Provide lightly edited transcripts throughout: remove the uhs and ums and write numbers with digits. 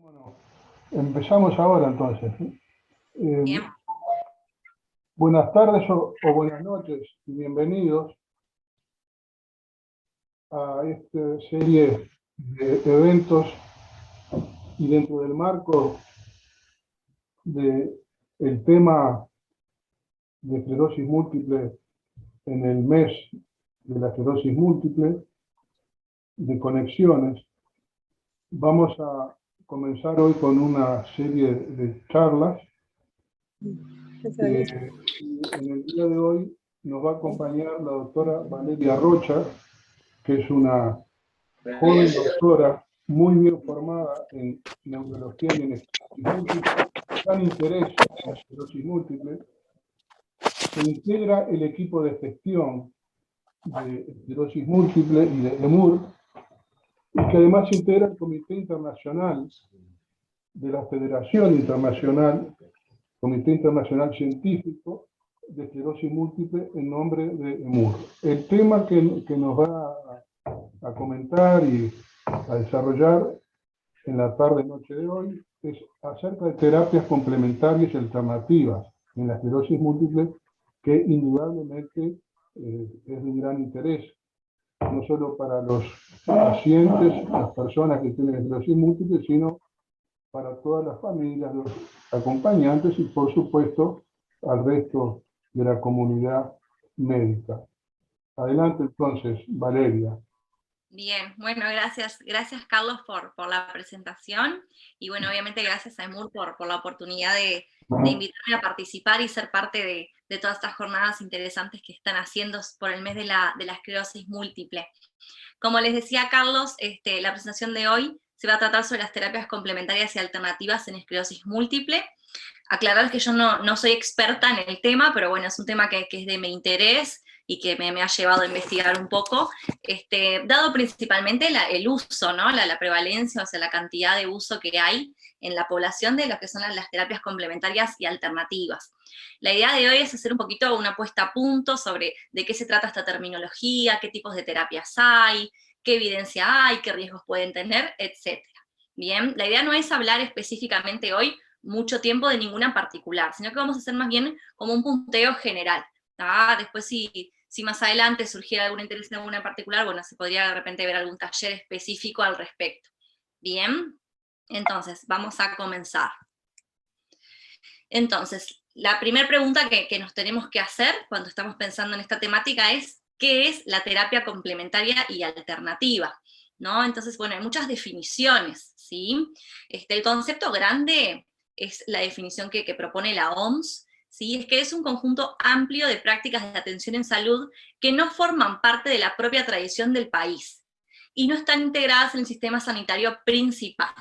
¿Cómo no? Empezamos ahora entonces. Bien. Buenas tardes o buenas noches y bienvenidos a esta serie de eventos y dentro del marco del tema de esclerosis múltiple en el mes de la esclerosis múltiple, de conexiones. Vamos a comenzar hoy con una serie de charlas. En el día de hoy nos va a acompañar la doctora Valeria Rocha, que es una joven doctora muy bien formada en neurología y en esclerosis múltiple, gran interés en la esclerosis múltiple, se integra el equipo de gestión de esclerosis múltiple y de EMUR, y que además se integra el Comité Internacional de la Federación Internacional, Comité Internacional Científico de Esclerosis Múltiple en nombre de EMUR. El tema que nos va a comentar y a desarrollar en la tarde-noche de hoy es acerca de terapias complementarias y alternativas en la esclerosis múltiple, que indudablemente es de un gran interés, no solo para los pacientes, las personas que tienen esclerosis múltiple, sino para todas las familias, los acompañantes y, por supuesto, al resto de la comunidad médica. Adelante, entonces, Valeria. Bien, bueno, gracias Carlos por la presentación y bueno, obviamente gracias a EMUR por la oportunidad de invitarme a participar y ser parte de todas estas jornadas interesantes que están haciendo por el mes de la esclerosis múltiple. Como les decía Carlos, la presentación de hoy se va a tratar sobre las terapias complementarias y alternativas en esclerosis múltiple. Aclarar que yo no soy experta en el tema, pero bueno, es un tema que es de mi interés y que me ha llevado a investigar un poco, dado principalmente el uso, ¿no? la prevalencia, o sea, la cantidad de uso que hay en la población de lo que son las terapias complementarias y alternativas. La idea de hoy es hacer un poquito una puesta a punto sobre de qué se trata esta terminología, qué tipos de terapias hay, qué evidencia hay, qué riesgos pueden tener, etc. Bien, la idea no es hablar específicamente hoy mucho tiempo de ninguna en particular, sino que vamos a hacer más bien como un punteo general. Después si más adelante surgiera algún interés en alguna en particular, bueno, se podría de repente ver algún taller específico al respecto. Bien, entonces vamos a comenzar. Entonces, la primera pregunta que nos tenemos que hacer cuando estamos pensando en esta temática es, ¿qué es la terapia complementaria y alternativa? ¿No? Entonces, bueno, hay muchas definiciones, ¿sí? El concepto grande es la definición que propone la OMS, ¿sí? Es que es un conjunto amplio de prácticas de atención en salud que no forman parte de la propia tradición del país y no están integradas en el sistema sanitario principal,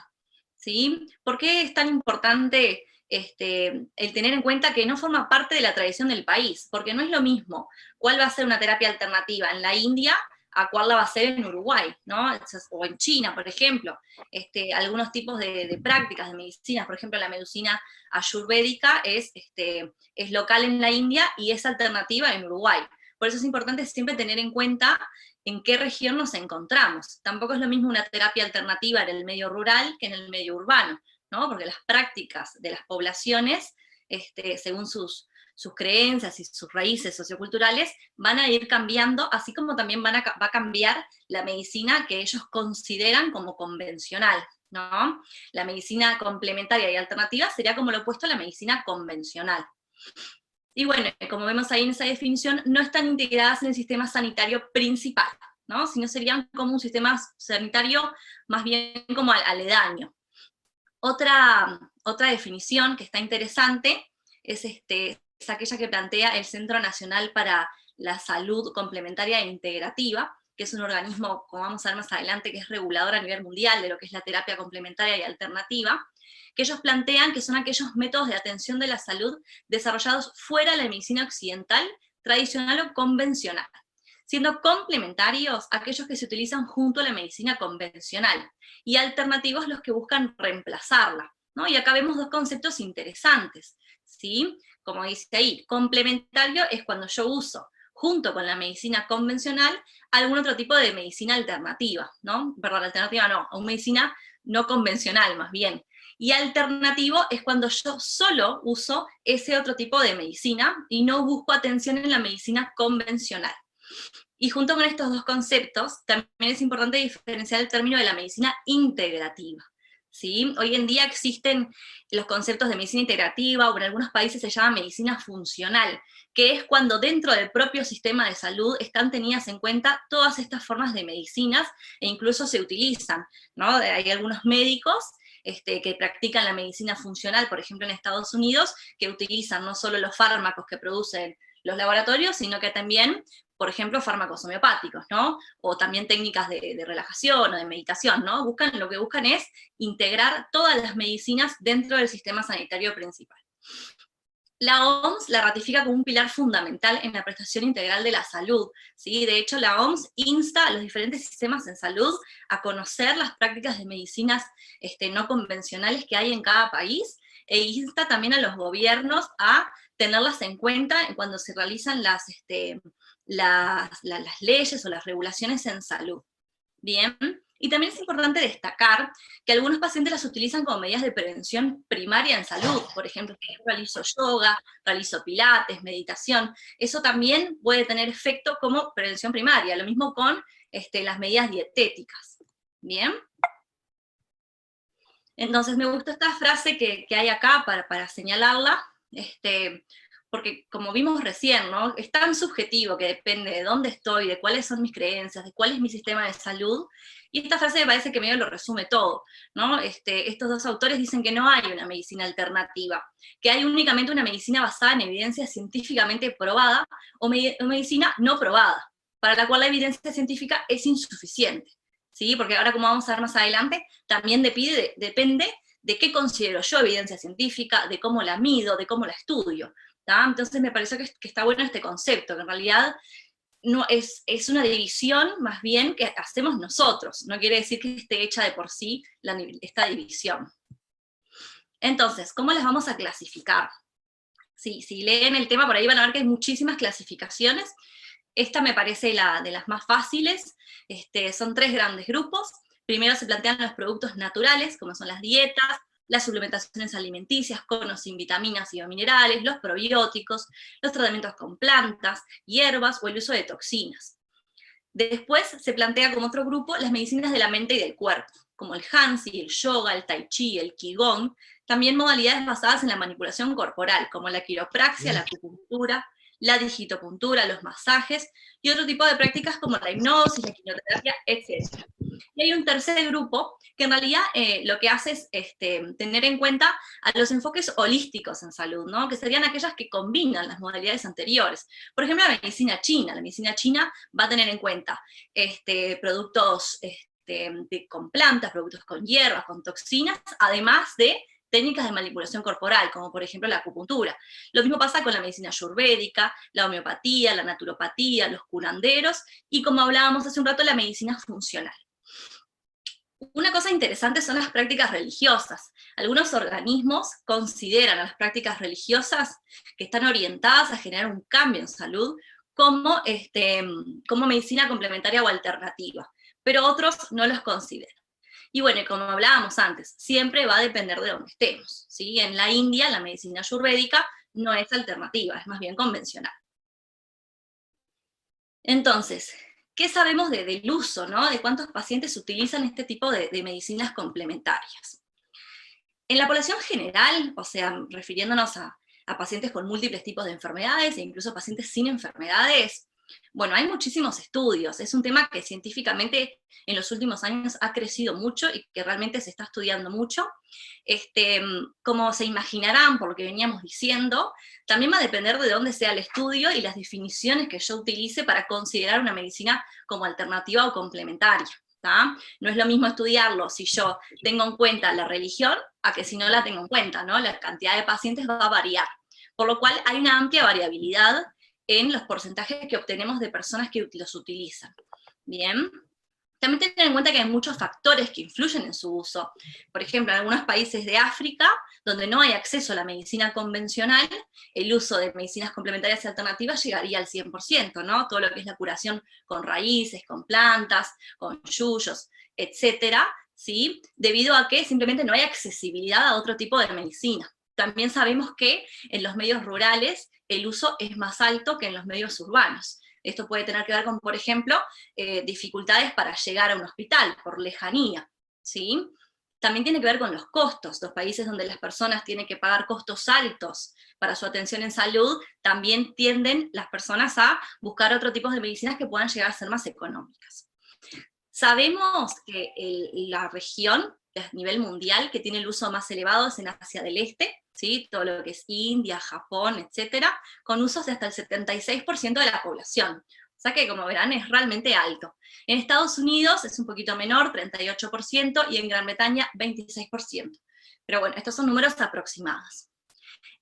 ¿sí? ¿Por qué es tan importante el tener en cuenta que no forma parte de la tradición del país? Porque no es lo mismo cuál va a ser una terapia alternativa en la India a cuál la va a ser en Uruguay, ¿no? O en China, por ejemplo. Algunos tipos de prácticas de medicinas, por ejemplo, la medicina ayurvédica es local en la India y es alternativa en Uruguay. Por eso es importante siempre tener en cuenta en qué región nos encontramos. Tampoco es lo mismo una terapia alternativa en el medio rural que en el medio urbano, ¿no? Porque las prácticas de las poblaciones, según sus creencias y sus raíces socioculturales, van a ir cambiando, así como también va a cambiar la medicina que ellos consideran como convencional, ¿no? La medicina complementaria y alternativa sería como lo opuesto a la medicina convencional. Y bueno, como vemos ahí en esa definición, no están integradas en el sistema sanitario principal, ¿no? Sino serían como un sistema sanitario más bien como aledaño. Otra definición que está interesante es aquella que plantea el Centro Nacional para la Salud Complementaria e Integrativa, que es un organismo, como vamos a ver más adelante, que es regulador a nivel mundial de lo que es la terapia complementaria y alternativa, que ellos plantean que son aquellos métodos de atención de la salud desarrollados fuera de la medicina occidental, tradicional o convencional, siendo complementarios aquellos que se utilizan junto a la medicina convencional, y alternativos los que buscan reemplazarla, ¿no? Y acá vemos dos conceptos interesantes, ¿sí? Como dice ahí, complementario es cuando yo uso, junto con la medicina convencional, algún otro tipo de medicina alternativa, ¿no? Perdón, alternativa no, o medicina no convencional más bien, Y alternativo es cuando yo solo uso ese otro tipo de medicina y no busco atención en la medicina convencional. Y junto con estos dos conceptos, también es importante diferenciar el término de la medicina integrativa. ¿Sí? Hoy en día existen los conceptos de medicina integrativa, o en algunos países se llama medicina funcional, que es cuando dentro del propio sistema de salud están tenidas en cuenta todas estas formas de medicinas, e incluso se utilizan, ¿no? Hay algunos médicos que practican la medicina funcional, por ejemplo en Estados Unidos, que utilizan no solo los fármacos que producen los laboratorios, sino que también, por ejemplo, fármacos homeopáticos, ¿no? O también técnicas de relajación o de meditación, ¿no? Lo que buscan es integrar todas las medicinas dentro del sistema sanitario principal. La OMS la ratifica como un pilar fundamental en la prestación integral de la salud, ¿sí? De hecho, la OMS insta a los diferentes sistemas en salud a conocer las prácticas de medicinas no convencionales que hay en cada país, e insta también a los gobiernos a tenerlas en cuenta cuando se realizan las leyes o las regulaciones en salud. Bien, y también es importante destacar que algunos pacientes las utilizan como medidas de prevención primaria en salud. Por ejemplo, si yo realizo yoga, realizo pilates, meditación, eso también puede tener efecto como prevención primaria. Lo mismo con las medidas dietéticas. Bien. Entonces me gustó esta frase que hay acá para señalarla, porque como vimos recién, ¿no? Es tan subjetivo que depende de dónde estoy, de cuáles son mis creencias, de cuál es mi sistema de salud, y esta frase me parece que medio lo resume todo, ¿no? Estos dos autores dicen que no hay una medicina alternativa, que hay únicamente una medicina basada en evidencia científicamente probada, o medicina no probada, para la cual la evidencia científica es insuficiente, ¿sí? Porque ahora, como vamos a ver más adelante, también depende de qué considero yo evidencia científica, de cómo la mido, de cómo la estudio. ¿tá? Entonces me parece que está bueno este concepto, que en realidad no es una división más bien que hacemos nosotros, no quiere decir que esté hecha de por sí esta división. Entonces, ¿cómo las vamos a clasificar? Si leen el tema por ahí van a ver que hay muchísimas clasificaciones. Esta me parece de las más fáciles. Son 3 grandes grupos. Primero se plantean los productos naturales, como son las dietas, las suplementaciones alimenticias con o sin vitaminas y o minerales, los probióticos, los tratamientos con plantas, hierbas o el uso de toxinas. Después se plantea como otro grupo las medicinas de la mente y del cuerpo, como el Hansi, el yoga, el tai chi, el qigong, también modalidades basadas en la manipulación corporal, como la quiropraxia, la acupuntura, la digitopuntura, los masajes, y otro tipo de prácticas como la hipnosis, la quimioterapia, etc. Y hay un tercer grupo que en realidad lo que hace es tener en cuenta a los enfoques holísticos en salud, ¿no? Que serían aquellas que combinan las modalidades anteriores. Por ejemplo, la medicina china va a tener en cuenta productos con plantas, productos con hierbas, con toxinas, además de técnicas de manipulación corporal, como por ejemplo la acupuntura. Lo mismo pasa con la medicina ayurvédica, la homeopatía, la naturopatía, los curanderos, y como hablábamos hace un rato, la medicina funcional. Una cosa interesante son las prácticas religiosas. Algunos organismos consideran a las prácticas religiosas que están orientadas a generar un cambio en salud como medicina complementaria o alternativa, pero otros no los consideran. Y bueno, como hablábamos antes, siempre va a depender de dónde estemos, ¿sí? En la India, la medicina ayurvédica no es alternativa, es más bien convencional. Entonces, ¿qué sabemos del uso, ¿no? De cuántos pacientes utilizan este tipo de medicinas complementarias? En la población general, o sea, refiriéndonos a pacientes con múltiples tipos de enfermedades e incluso pacientes sin enfermedades, bueno, hay muchísimos estudios, es un tema que científicamente en los últimos años ha crecido mucho y que realmente se está estudiando mucho. Como se imaginarán, por lo que veníamos diciendo, también va a depender de dónde sea el estudio y las definiciones que yo utilice para considerar una medicina como alternativa o complementaria. ¿tá? No es lo mismo estudiarlo si yo tengo en cuenta la religión a que si no la tengo en cuenta, ¿no? La cantidad de pacientes va a variar. Por lo cual hay una amplia variabilidad en los porcentajes que obtenemos de personas que los utilizan. Bien. También tener en cuenta que hay muchos factores que influyen en su uso. Por ejemplo, en algunos países de África, donde no hay acceso a la medicina convencional, el uso de medicinas complementarias y alternativas llegaría al 100%, ¿no? Todo lo que es la curación con raíces, con plantas, con yuyos, etcétera, ¿sí? Debido a que simplemente no hay accesibilidad a otro tipo de medicina. También sabemos que en los medios rurales el uso es más alto que en los medios urbanos. Esto puede tener que ver con, por ejemplo, dificultades para llegar a un hospital por lejanía, ¿sí? También tiene que ver con los costos. Los países donde las personas tienen que pagar costos altos para su atención en salud, también tienden las personas a buscar otro tipo de medicinas que puedan llegar a ser más económicas. Sabemos que la región a nivel mundial que tiene el uso más elevado es en Asia del Este, ¿sí? Todo lo que es India, Japón, etcétera, con usos de hasta el 76% de la población. O sea que, como verán, es realmente alto. En Estados Unidos es un poquito menor, 38%, y en Gran Bretaña, 26%. Pero bueno, estos son números aproximados.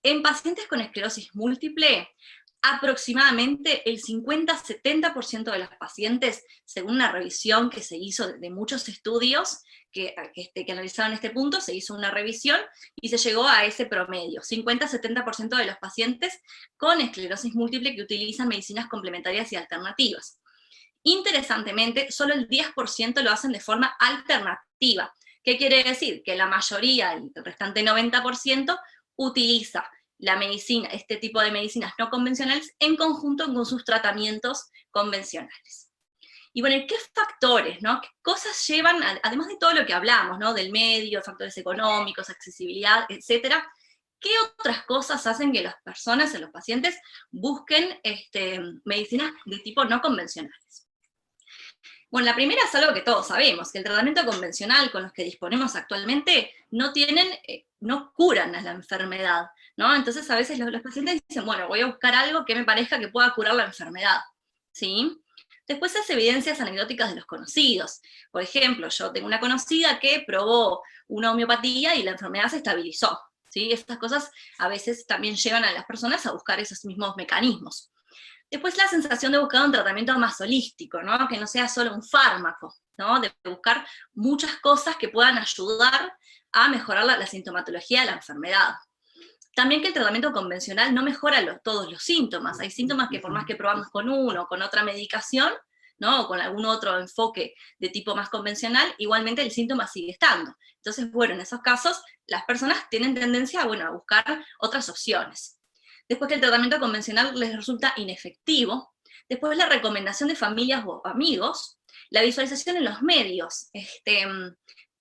En pacientes con esclerosis múltiple, aproximadamente el 50-70% de los pacientes, según una revisión que se hizo de muchos estudios que analizaron este punto, se hizo una revisión y se llegó a ese promedio, 50-70% de los pacientes con esclerosis múltiple que utilizan medicinas complementarias y alternativas. Interesantemente, solo el 10% lo hacen de forma alternativa. ¿Qué quiere decir? Que la mayoría, el restante 90%, utiliza la medicina, este tipo de medicinas no convencionales, en conjunto con sus tratamientos convencionales. Y bueno, ¿qué factores, no? ¿Qué cosas llevan, además de todo lo que hablamos, ¿no? Del medio, factores económicos, accesibilidad, etcétera? ¿Qué otras cosas hacen que las personas, los pacientes, busquen medicinas de tipo no convencionales? Bueno, la primera es algo que todos sabemos, que el tratamiento convencional con los que disponemos actualmente no curan a la enfermedad, ¿no? Entonces a veces los pacientes dicen, bueno, voy a buscar algo que me parezca que pueda curar la enfermedad, ¿sí? Después las evidencias anecdóticas de los conocidos. Por ejemplo, yo tengo una conocida que probó una homeopatía y la enfermedad se estabilizó, ¿sí? Estas cosas a veces también llevan a las personas a buscar esos mismos mecanismos. Después la sensación de buscar un tratamiento más holístico, ¿no? Que no sea solo un fármaco, ¿no? De buscar muchas cosas que puedan ayudar a mejorar la sintomatología de la enfermedad. También que el tratamiento convencional no mejora todos los síntomas. Hay síntomas que por más que probamos con uno o con otra medicación, ¿no? O con algún otro enfoque de tipo más convencional, igualmente el síntoma sigue estando. Entonces, bueno, en esos casos las personas tienen tendencia, a buscar otras opciones. Después que el tratamiento convencional les resulta inefectivo. Después la recomendación de familias o amigos. La visualización en los medios.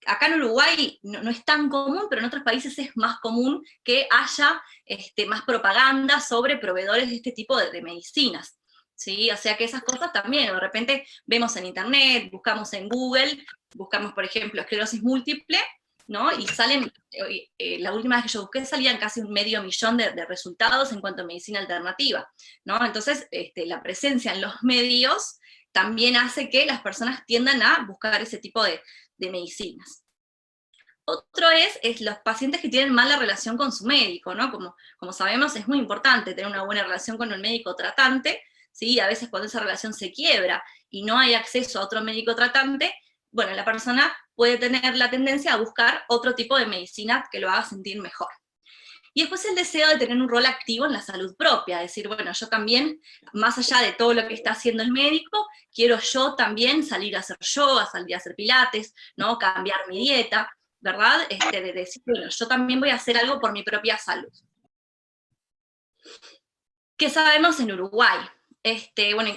Acá en Uruguay no es tan común, pero en otros países es más común que haya más propaganda sobre proveedores de este tipo de medicinas. ¿Sí? O sea que esas cosas también, de repente vemos en internet, buscamos en Google, buscamos, por ejemplo, esclerosis múltiple, ¿no? Y salen, la última vez que yo busqué salían casi 500.000 de resultados en cuanto a medicina alternativa, ¿no? Entonces, la presencia en los medios también hace que las personas tiendan a buscar ese tipo de medicinas. Otro es los pacientes que tienen mala relación con su médico, ¿no? Como sabemos, es muy importante tener una buena relación con el médico tratante, ¿sí? A veces cuando esa relación se quiebra y no hay acceso a otro médico tratante, bueno, la persona puede tener la tendencia a buscar otro tipo de medicina que lo haga sentir mejor. Y después el deseo de tener un rol activo en la salud propia, decir, bueno, yo también, más allá de todo lo que está haciendo el médico, quiero yo también salir a hacer yoga, salir a hacer pilates, ¿no? Cambiar mi dieta, ¿verdad? De decir, bueno, yo también voy a hacer algo por mi propia salud. ¿Qué sabemos en Uruguay? Bueno,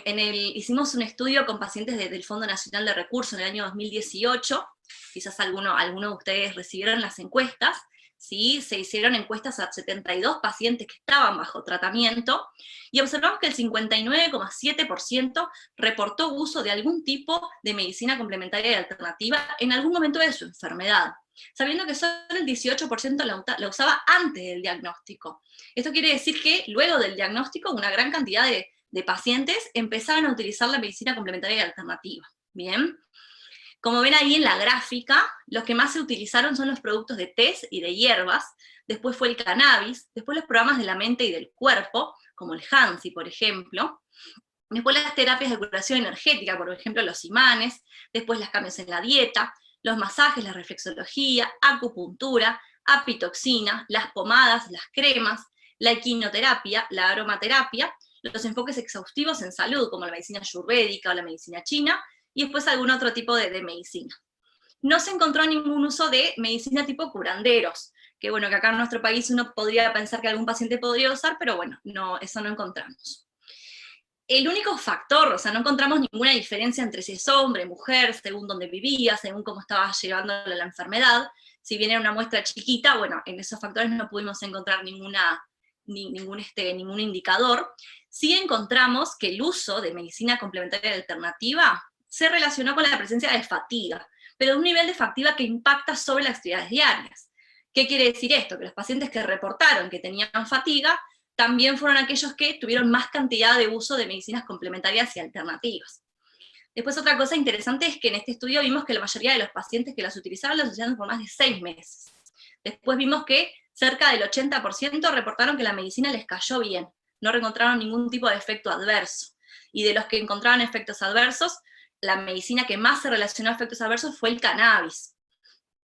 hicimos un estudio con pacientes del Fondo Nacional de Recursos en el año 2018, quizás alguno de ustedes recibieron las encuestas, ¿sí? Se hicieron encuestas a 72 pacientes que estaban bajo tratamiento, y observamos que el 59,7% reportó uso de algún tipo de medicina complementaria y alternativa en algún momento de su enfermedad, sabiendo que solo el 18% la usaba antes del diagnóstico. Esto quiere decir que luego del diagnóstico una gran cantidad de pacientes empezaron a utilizar la medicina complementaria y alternativa. Bien. Como ven ahí en la gráfica, los que más se utilizaron son los productos de tés y de hierbas, después fue el cannabis, después los programas de la mente y del cuerpo, como el Hansi, por ejemplo, después las terapias de curación energética, por ejemplo los imanes, después los cambios en la dieta, los masajes, la reflexología, acupuntura, apitoxina, las pomadas, las cremas, la equinoterapia, la aromaterapia, los enfoques exhaustivos en salud, como la medicina ayurvédica o la medicina china, y después algún otro tipo de medicina. no se encontró ningún uso de medicina tipo curanderos, que bueno, que acá en nuestro país uno podría pensar que algún paciente podría usar, pero bueno, no, eso no encontramos. El único factor, o sea, no encontramos ninguna diferencia entre si es hombre, mujer, según dónde vivía, según cómo estaba llevando la enfermedad. Si bien era una muestra chiquita, bueno, en esos factores no pudimos encontrar ningún indicador. Sí encontramos que el uso de medicina complementaria alternativa se relacionó con la presencia de fatiga, pero de un nivel de fatiga que impacta sobre las actividades diarias. ¿Qué quiere decir esto? Que los pacientes que reportaron que tenían fatiga también fueron aquellos que tuvieron más cantidad de uso de medicinas complementarias y alternativas. Después otra cosa interesante es que en este estudio vimos que la mayoría de los pacientes que las utilizaban por más de 6 meses. Después vimos que cerca del 80% reportaron que la medicina les cayó bien, no encontraron ningún tipo de efecto adverso. Y de los que encontraron efectos adversos, la medicina que más se relacionó a efectos adversos fue el cannabis.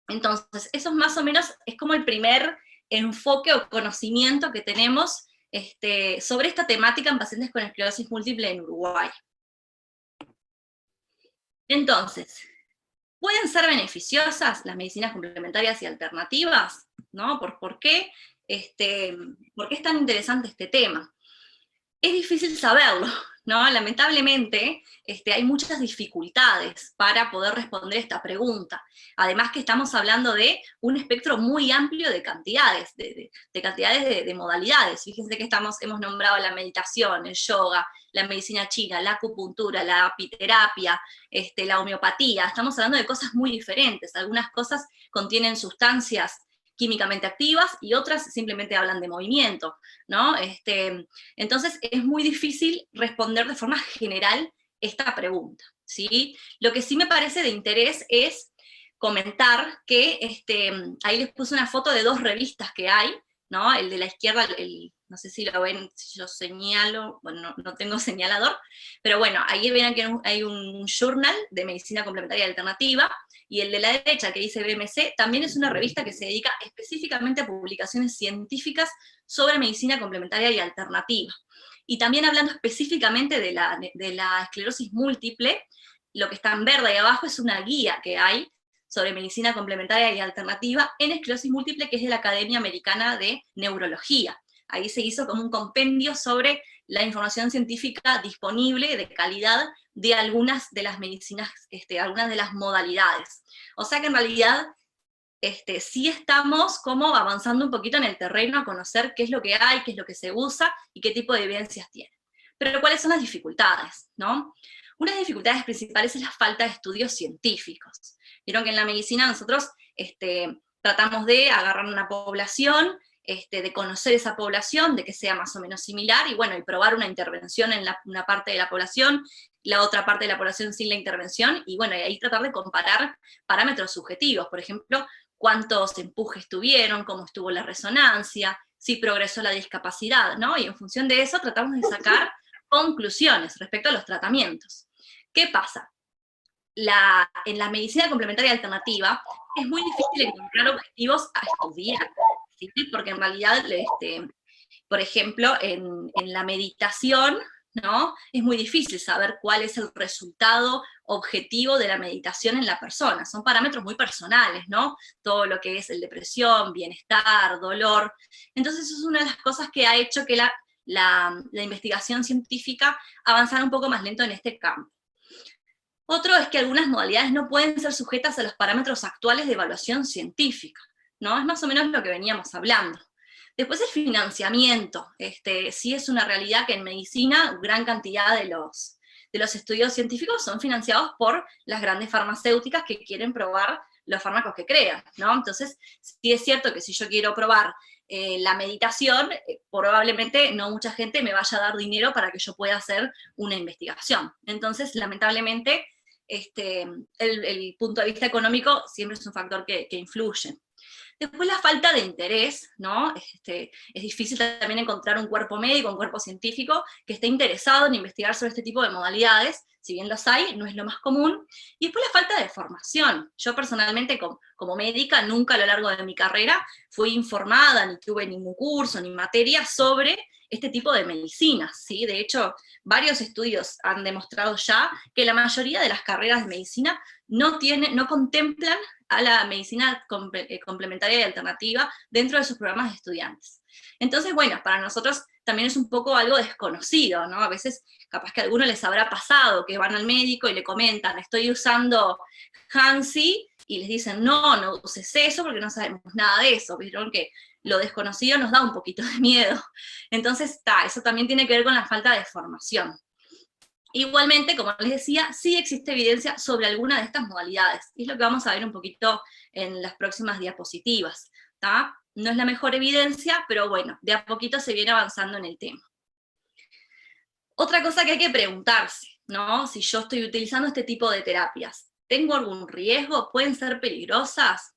Entonces, eso más o menos es como el primer enfoque o conocimiento que tenemos sobre esta temática en pacientes con esclerosis múltiple en Uruguay. Entonces, ¿pueden ser beneficiosas las medicinas complementarias y alternativas? ¿No? ¿Por qué es tan interesante este tema? Es difícil saberlo, ¿no? Lamentablemente hay muchas dificultades para poder responder esta pregunta. Además que estamos hablando de un espectro muy amplio de cantidades, de modalidades. Fíjense que hemos nombrado la meditación, el yoga, la medicina china, la acupuntura, la apiterapia, la homeopatía. Estamos hablando de cosas muy diferentes. Algunas cosas contienen sustancias químicamente activas, y otras simplemente hablan de movimiento, ¿no? Entonces es muy difícil responder de forma general esta pregunta, ¿sí? Lo que sí me parece de interés es comentar que, ahí les puse una foto de 2 revistas que hay, ¿no? El de la izquierda, no sé si lo ven, si yo señalo, bueno, no tengo señalador, pero bueno, ahí ven que hay un journal de medicina complementaria alternativa, y el de la derecha, que dice BMC, también es una revista que se dedica específicamente a publicaciones científicas sobre medicina complementaria y alternativa. Y también hablando específicamente de la esclerosis múltiple, lo que está en verde ahí abajo es una guía que hay sobre medicina complementaria y alternativa en esclerosis múltiple, que es de la Academia Americana de Neurología. Ahí se hizo como un compendio sobre la información científica disponible de calidad de algunas de las medicinas, algunas de las modalidades. O sea que en realidad sí estamos como avanzando un poquito en el terreno a conocer qué es lo que hay, qué es lo que se usa y qué tipo de evidencias tiene. Pero ¿cuáles son las dificultades, no? Una de las dificultades principales es la falta de estudios científicos. Vieron que en la medicina nosotros tratamos de agarrar una población, de conocer esa población, de que sea más o menos similar, y bueno, y probar una intervención en una parte de la población, la otra parte de la población sin la intervención, y bueno, y ahí tratar de comparar parámetros subjetivos, por ejemplo, cuántos empujes tuvieron, cómo estuvo la resonancia, si progresó la discapacidad, ¿no? Y en función de eso tratamos de sacar conclusiones respecto a los tratamientos. ¿Qué pasa? En la medicina complementaria alternativa es muy difícil encontrar objetivos a estudiar, ¿sí? Porque en realidad, por ejemplo, en la meditación, ¿no? Es muy difícil saber cuál es el resultado objetivo de la meditación en la persona. Son parámetros muy personales, ¿no? Todo lo que es el depresión, bienestar, dolor. Entonces eso es una de las cosas que ha hecho que la investigación científica avanzara un poco más lento en este campo. Otro es que algunas modalidades no pueden ser sujetas a los parámetros actuales de evaluación científica, ¿no? Es más o menos lo que veníamos hablando. Después el financiamiento, sí es una realidad que en medicina gran cantidad de los estudios científicos son financiados por las grandes farmacéuticas que quieren probar los fármacos que crean, ¿no? Entonces, sí es cierto que si yo quiero probar la meditación, probablemente no mucha gente me vaya a dar dinero para que yo pueda hacer una investigación. Entonces, lamentablemente, el punto de vista económico siempre es un factor que influye. Después la falta de interés, ¿no? Es difícil también encontrar un cuerpo médico, un cuerpo científico que esté interesado en investigar sobre este tipo de modalidades, si bien los hay, no es lo más común. Y después la falta de formación. Yo personalmente, como médica, nunca a lo largo de mi carrera fui informada, ni tuve ningún curso, ni materia sobre este tipo de medicinas, ¿sí? De hecho, varios estudios han demostrado ya que la mayoría de las carreras de medicina no contemplan a la medicina complementaria y alternativa dentro de sus programas de estudiantes. Entonces, bueno, para nosotros también es un poco algo desconocido, ¿no? A veces, capaz que a alguno les habrá pasado que van al médico y le comentan, estoy usando Hansi, y les dicen, no uses eso porque no sabemos nada de eso. Vieron que lo desconocido nos da un poquito de miedo. Entonces, eso también tiene que ver con la falta de formación. Igualmente, como les decía, sí existe evidencia sobre alguna de estas modalidades, y es lo que vamos a ver un poquito en las próximas diapositivas, ¿tá? No es la mejor evidencia, pero bueno, de a poquito se viene avanzando en el tema. Otra cosa que hay que preguntarse, ¿no? Si yo estoy utilizando este tipo de terapias, ¿tengo algún riesgo? ¿Pueden ser peligrosas?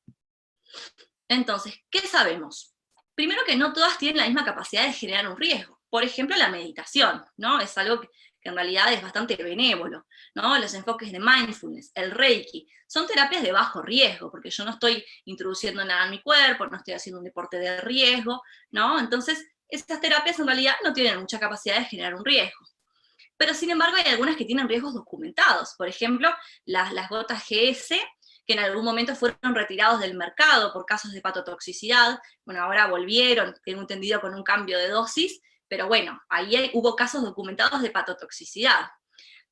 Entonces, ¿qué sabemos? Primero que no todas tienen la misma capacidad de generar un riesgo. Por ejemplo, la meditación, ¿no? Es algo que en realidad es bastante benévolo, ¿no? Los enfoques de mindfulness, el Reiki, son terapias de bajo riesgo, porque yo no estoy introduciendo nada en mi cuerpo, no estoy haciendo un deporte de riesgo, ¿no? Entonces, estas terapias en realidad no tienen mucha capacidad de generar un riesgo. Pero sin embargo hay algunas que tienen riesgos documentados. Por ejemplo, las gotas GS, que en algún momento fueron retirados del mercado por casos de hepatotoxicidad. Bueno, ahora volvieron, tengo entendido, con un cambio de dosis, pero bueno, ahí hubo casos documentados de hepatotoxicidad.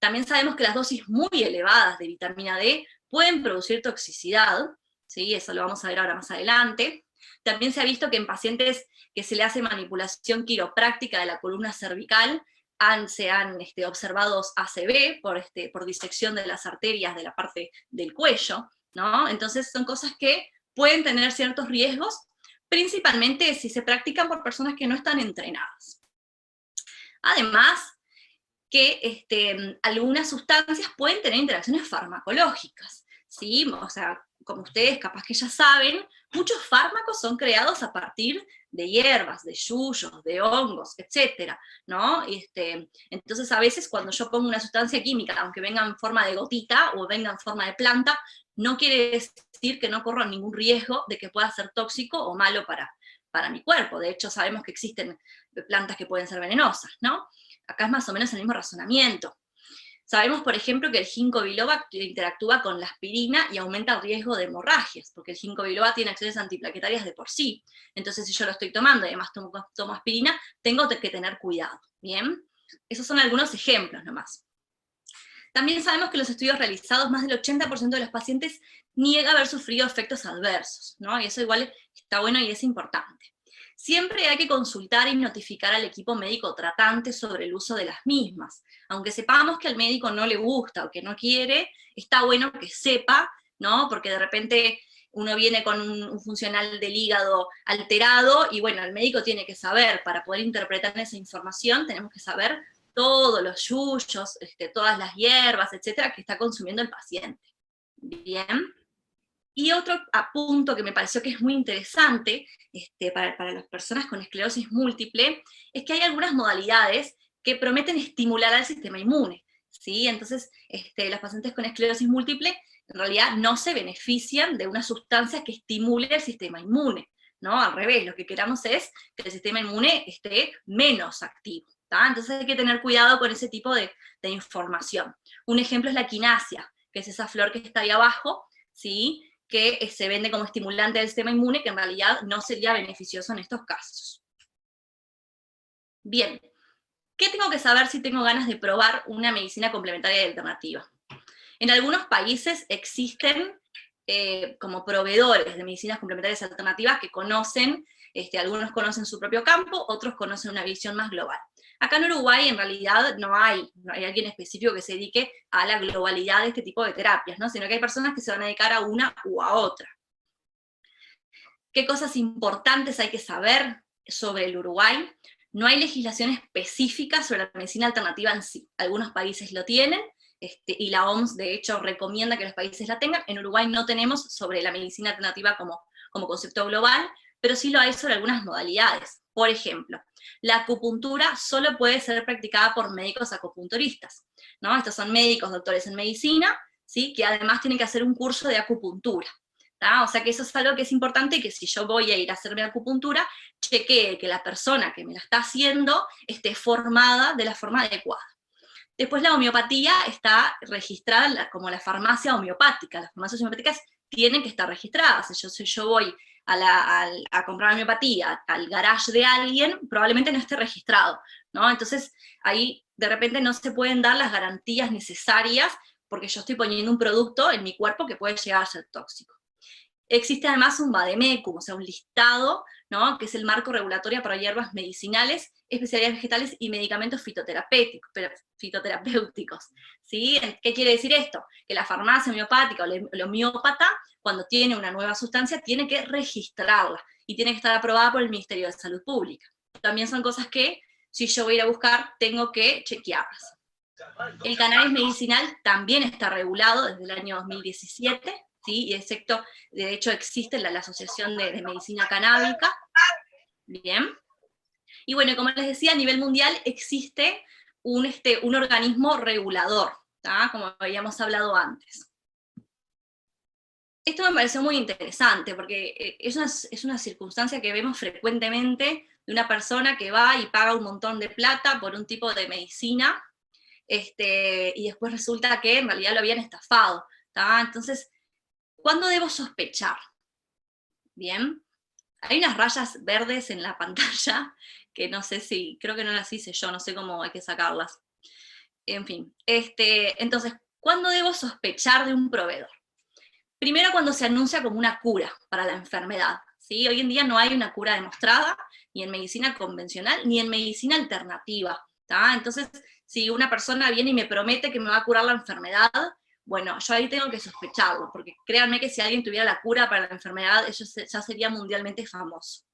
También sabemos que las dosis muy elevadas de vitamina D pueden producir toxicidad, ¿sí? Eso lo vamos a ver ahora más adelante. También se ha visto que en pacientes que se le hace manipulación quiropráctica de la columna cervical, se han observado ACV por disección de las arterias de la parte del cuello, ¿no? Entonces son cosas que pueden tener ciertos riesgos, principalmente si se practican por personas que no están entrenadas. Además, que algunas sustancias pueden tener interacciones farmacológicas, ¿sí? O sea, como ustedes capaz que ya saben, muchos fármacos son creados a partir de hierbas, de yuyos, de hongos, etcétera, ¿no? Entonces, a veces cuando yo pongo una sustancia química, aunque venga en forma de gotita o venga en forma de planta, no quiere decir que no corra ningún riesgo de que pueda ser tóxico o malo para mi cuerpo. De hecho, sabemos que existen plantas que pueden ser venenosas, ¿no? Acá es más o menos el mismo razonamiento. Sabemos, por ejemplo, que el ginkgo biloba interactúa con la aspirina y aumenta el riesgo de hemorragias, porque el ginkgo biloba tiene acciones antiplaquetarias de por sí. Entonces, si yo lo estoy tomando y además tomo aspirina, tengo que tener cuidado, ¿bien? Esos son algunos ejemplos nomás. También sabemos que en los estudios realizados, más del 80% de los pacientes niega haber sufrido efectos adversos, ¿no? Y eso igual está bueno y es importante. Siempre hay que consultar y notificar al equipo médico tratante sobre el uso de las mismas. Aunque sepamos que al médico no le gusta o que no quiere, está bueno que sepa, ¿no? Porque de repente uno viene con un funcional del hígado alterado y bueno, el médico tiene que saber, para poder interpretar esa información, tenemos que saber todos los yuyos, todas las hierbas, etcétera, que está consumiendo el paciente. Bien. Y otro punto que me pareció que es muy interesante para las personas con esclerosis múltiple, es que hay algunas modalidades que prometen estimular al sistema inmune, ¿sí? Entonces, los pacientes con esclerosis múltiple en realidad no se benefician de una sustancia que estimule el sistema inmune, ¿no? Al revés, lo que queramos es que el sistema inmune esté menos activo, ¿tá? Entonces hay que tener cuidado con ese tipo de información. Un ejemplo es la quinasia, que es esa flor que está ahí abajo, ¿sí? Que se vende como estimulante del sistema inmune, que en realidad no sería beneficioso en estos casos. Bien, ¿qué tengo que saber si tengo ganas de probar una medicina complementaria y alternativa? En algunos países existen como proveedores de medicinas complementarias alternativas que conocen, algunos conocen su propio campo, otros conocen una visión más global. Acá en Uruguay en realidad no hay alguien específico que se dedique a la globalidad de este tipo de terapias, ¿no? Sino que hay personas que se van a dedicar a una u a otra. ¿Qué cosas importantes hay que saber sobre el Uruguay? No hay legislación específica sobre la medicina alternativa en sí. Algunos países lo tienen, y la OMS de hecho recomienda que los países la tengan. En Uruguay no tenemos sobre la medicina alternativa como concepto global, pero sí lo hay sobre algunas modalidades. Por ejemplo, la acupuntura solo puede ser practicada por médicos acupunturistas. ¿no? Estos son médicos, doctores en medicina, ¿sí? Que además tienen que hacer un curso de acupuntura. ¿tá? O sea que eso es algo que es importante, que si yo voy a ir a hacerme acupuntura, chequee que la persona que me la está haciendo esté formada de la forma adecuada. Después la homeopatía está registrada como la farmacia homeopática. Las farmacias homeopáticas tienen que estar registradas. Si yo voy a comprar homeopatía al garage de alguien, probablemente no esté registrado, ¿no? Entonces ahí de repente no se pueden dar las garantías necesarias porque yo estoy poniendo un producto en mi cuerpo que puede llegar a ser tóxico. Existe además un vademecum, o sea, un listado, ¿no? Que es el marco regulatorio para hierbas medicinales, especialidades vegetales y medicamentos fitoterapéuticos. ¿Sí? ¿Qué quiere decir esto? Que la farmacia homeopática o el homeópata, cuando tiene una nueva sustancia, tiene que registrarla y tiene que estar aprobada por el Ministerio de Salud Pública. También son cosas que, si yo voy a ir a buscar, tengo que chequearlas. El cannabis medicinal también está regulado desde el año 2017, ¿sí? Y de hecho existe la Asociación de Medicina Canábica. Bien. Y bueno, como les decía, a nivel mundial existe un organismo regulador, ¿tá? Como habíamos hablado antes. Esto me pareció muy interesante, porque es una circunstancia que vemos frecuentemente de una persona que va y paga un montón de plata por un tipo de medicina, y después resulta que en realidad lo habían estafado, ¿tá? Entonces, ¿cuándo debo sospechar? Bien, hay unas rayas verdes en la pantalla, que no sé si, creo que no las hice yo, no sé cómo hay que sacarlas. En fin, entonces, ¿cuándo debo sospechar de un proveedor? Primero cuando se anuncia como una cura para la enfermedad, ¿sí? Hoy en día no hay una cura demostrada, ni en medicina convencional, ni en medicina alternativa, ¿tá? Entonces, si una persona viene y me promete que me va a curar la enfermedad, bueno, yo ahí tengo que sospecharlo, porque créanme que si alguien tuviera la cura para la enfermedad, eso ya sería mundialmente famoso.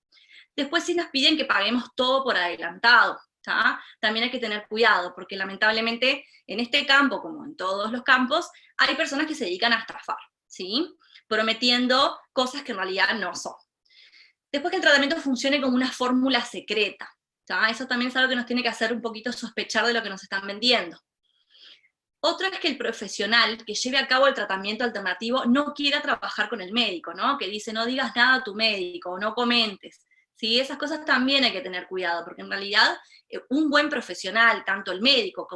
Después sí nos piden que paguemos todo por adelantado, ¿tá? También hay que tener cuidado, porque lamentablemente en este campo, como en todos los campos, hay personas que se dedican a estafar, ¿sí? Prometiendo cosas que en realidad no son. Después que el tratamiento funcione como una fórmula secreta, ¿tá? Eso también es algo que nos tiene que hacer un poquito sospechar de lo que nos están vendiendo. Otro es que el profesional que lleve a cabo el tratamiento alternativo no quiera trabajar con el médico, ¿no? Que dice, no digas nada a tu médico, o no comentes. ¿Sí? Esas cosas también hay que tener cuidado, porque en realidad un buen profesional, tanto el médico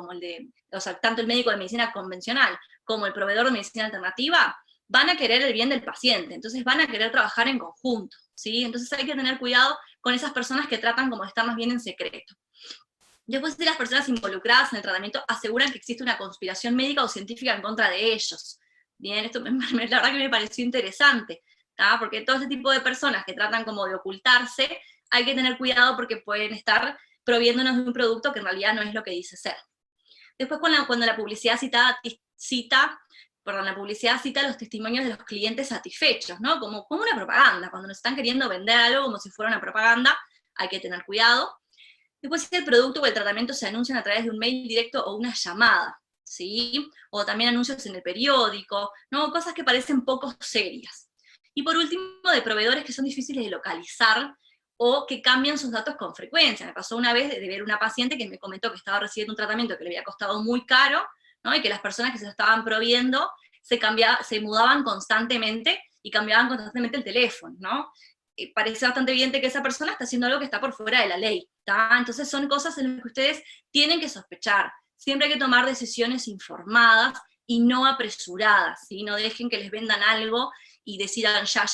tanto el médico de medicina convencional como el proveedor de medicina alternativa, van a querer el bien del paciente, entonces van a querer trabajar en conjunto, ¿sí? Entonces hay que tener cuidado con esas personas que tratan como de estar más bien en secreto. Después de las personas involucradas en el tratamiento aseguran que existe una conspiración médica o científica en contra de ellos. Bien, esto la verdad que me pareció interesante, ¿tá? Porque todo este tipo de personas que tratan como de ocultarse, hay que tener cuidado porque pueden estar proviéndonos de un producto que en realidad no es lo que dice ser. Después cuando la publicidad cita los testimonios de los clientes satisfechos, ¿no? Como una propaganda, cuando nos están queriendo vender algo como si fuera una propaganda, hay que tener cuidado. Después, si el producto o el tratamiento se anuncian a través de un mail directo o una llamada, ¿sí? O también anuncios en el periódico, ¿no? Cosas que parecen poco serias. Y por último, de proveedores que son difíciles de localizar o que cambian sus datos con frecuencia. Me pasó una vez de ver una paciente que me comentó que estaba recibiendo un tratamiento que le había costado muy caro, ¿no? Y que las personas que se lo estaban proviendo se mudaban constantemente y cambiaban constantemente el teléfono, ¿no? Parece bastante evidente que esa persona está haciendo algo que está por fuera de la ley, ¿tá? Entonces son cosas en las que ustedes tienen que sospechar. Siempre hay que tomar decisiones informadas y no apresuradas, ¿sí? No dejen que les vendan algo y decidan ya.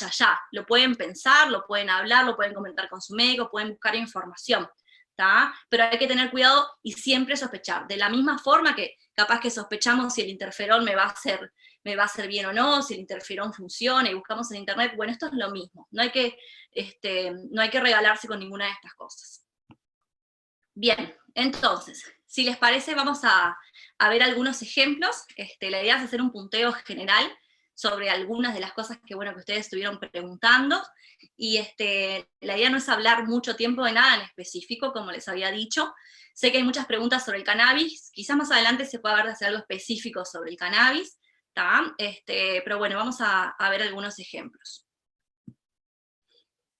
Lo pueden pensar, lo pueden hablar, lo pueden comentar con su médico, pueden buscar información, ¿tá? Pero hay que tener cuidado y siempre sospechar. De la misma forma que capaz que sospechamos si el interferón me va a hacer bien o no, si el interferón funciona y buscamos en internet, bueno, esto es lo mismo, no hay que regalarse con ninguna de estas cosas. Bien, entonces, si les parece, vamos a ver algunos ejemplos. La idea es hacer un punteo general sobre algunas de las cosas que ustedes estuvieron preguntando, y la idea no es hablar mucho tiempo de nada en específico, como les había dicho. Sé que hay muchas preguntas sobre el cannabis, quizás más adelante se pueda ver de hacer algo específico sobre el cannabis, ¿tá? Pero bueno, vamos a ver algunos ejemplos.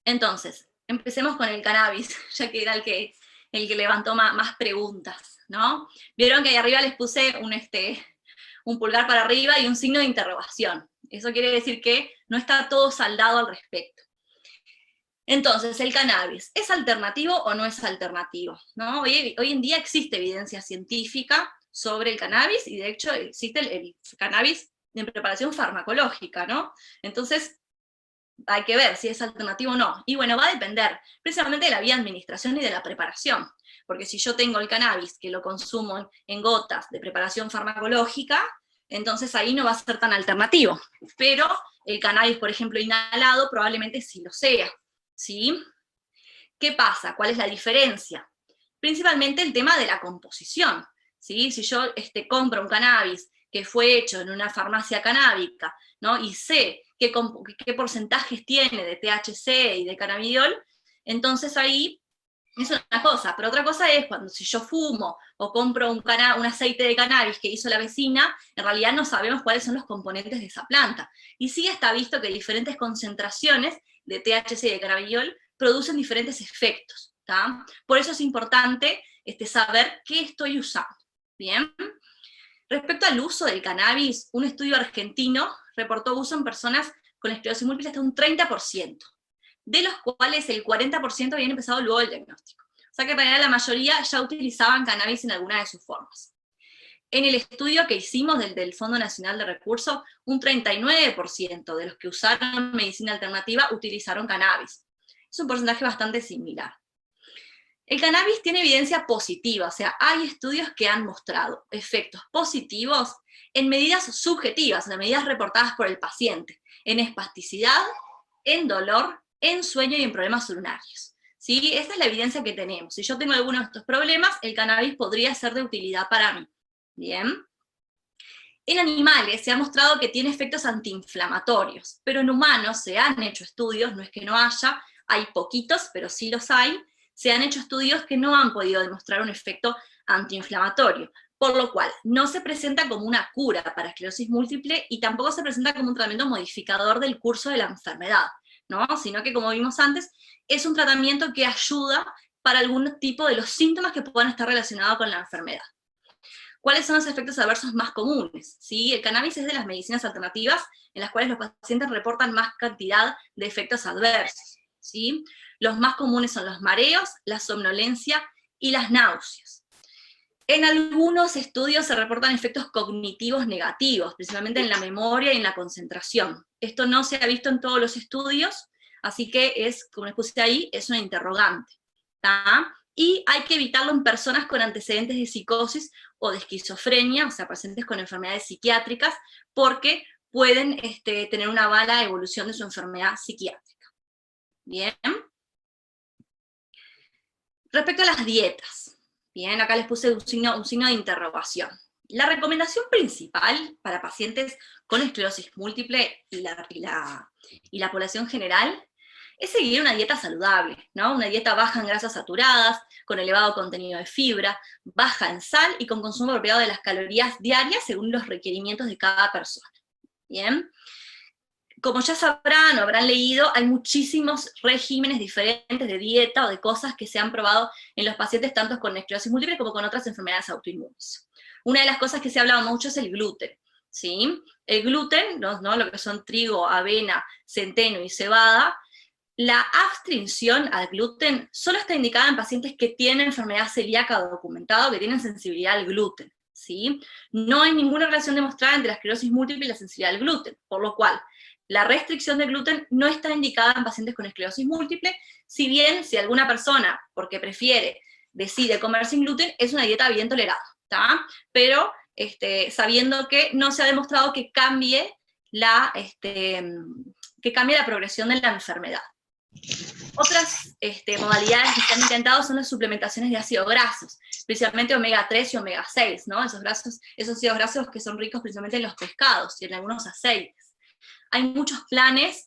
Entonces, empecemos con el cannabis, ya que era el el que levantó más preguntas, ¿no? Vieron que ahí arriba les puse un pulgar para arriba y un signo de interrogación. Eso quiere decir que no está todo saldado al respecto. Entonces, ¿el cannabis es alternativo o no es alternativo? ¿No? Hoy en día existe evidencia científica sobre el cannabis, y de hecho existe el cannabis en preparación farmacológica, ¿no? Entonces, hay que ver si es alternativo o no. Y bueno, va a depender precisamente de la vía de administración y de la preparación. Porque si yo tengo el cannabis, que lo consumo en gotas de preparación farmacológica, entonces ahí no va a ser tan alternativo. Pero el cannabis, por ejemplo, inhalado, probablemente sí lo sea, ¿sí? ¿Qué pasa? ¿Cuál es la diferencia? Principalmente el tema de la composición, ¿sí? Si yo compro un cannabis que fue hecho en una farmacia canábica, ¿no? Y sé qué porcentajes tiene de THC y de cannabidiol, entonces ahí es una cosa, pero otra cosa es cuando si yo fumo o compro un aceite de cannabis que hizo la vecina, en realidad no sabemos cuáles son los componentes de esa planta. Y sí está visto que diferentes concentraciones de THC y de cannabidiol producen diferentes efectos, ¿tá? Por eso es importante saber qué estoy usando, ¿bien? Respecto al uso del cannabis, un estudio argentino reportó uso en personas con esclerosis múltiple hasta un 30%, de los cuales el 40% habían empezado luego el diagnóstico. O sea que en realidad la mayoría ya utilizaban cannabis en alguna de sus formas. En el estudio que hicimos del Fondo Nacional de Recursos, un 39% de los que usaron medicina alternativa utilizaron cannabis. Es un porcentaje bastante similar. El cannabis tiene evidencia positiva, o sea, hay estudios que han mostrado efectos positivos en medidas subjetivas, en medidas reportadas por el paciente, en espasticidad, en dolor, en sueño y en problemas urinarios. ¿Sí? Esta es la evidencia que tenemos. Si yo tengo alguno de estos problemas, el cannabis podría ser de utilidad para mí. Bien. En animales se ha mostrado que tiene efectos antiinflamatorios, pero en humanos se han hecho estudios, no es que no haya, hay poquitos, pero sí los hay, se han hecho estudios que no han podido demostrar un efecto antiinflamatorio, por lo cual no se presenta como una cura para esclerosis múltiple y tampoco se presenta como un tratamiento modificador del curso de la enfermedad, ¿no? Sino que, como vimos antes, es un tratamiento que ayuda para algún tipo de los síntomas que puedan estar relacionados con la enfermedad. ¿Cuáles son los efectos adversos más comunes? ¿Sí? El cannabis es de las medicinas alternativas en las cuales los pacientes reportan más cantidad de efectos adversos, ¿sí? Los más comunes son los mareos, la somnolencia y las náuseas. En algunos estudios se reportan efectos cognitivos negativos, principalmente en la memoria y en la concentración. Esto no se ha visto en todos los estudios, así que es, como les puse ahí, es una interrogante, ¿tá? Y hay que evitarlo en personas con antecedentes de psicosis o de esquizofrenia, o sea, pacientes con enfermedades psiquiátricas, porque pueden tener una mala evolución de su enfermedad psiquiátrica. Bien. Respecto a las dietas, bien, acá les puse un signo de interrogación. La recomendación principal para pacientes con esclerosis múltiple y la población general es seguir una dieta saludable, ¿no? Una dieta baja en grasas saturadas, con elevado contenido de fibra, baja en sal y con consumo apropiado de las calorías diarias según los requerimientos de cada persona. Bien. Como ya sabrán o habrán leído, hay muchísimos regímenes diferentes de dieta o de cosas que se han probado en los pacientes tanto con esclerosis múltiple como con otras enfermedades autoinmunes. Una de las cosas que se habla mucho es el gluten, ¿sí? El gluten, ¿no? Lo que son trigo, avena, centeno y cebada, la abstención al gluten solo está indicada en pacientes que tienen enfermedad celíaca documentada o que tienen sensibilidad al gluten, ¿sí? No hay ninguna relación demostrada entre la esclerosis múltiple y la sensibilidad al gluten, por lo cual la restricción de gluten no está indicada en pacientes con esclerosis múltiple, si bien si alguna persona, porque prefiere, decide comer sin gluten, es una dieta bien tolerada, ¿tá? Pero sabiendo que no se ha demostrado que cambie la progresión de la enfermedad. Otras modalidades que se han intentado son las suplementaciones de ácidos grasos, principalmente omega 3 y omega 6, ¿no? Esos ácidos grasos que son ricos principalmente en los pescados y en algunos aceites. Hay muchos planes,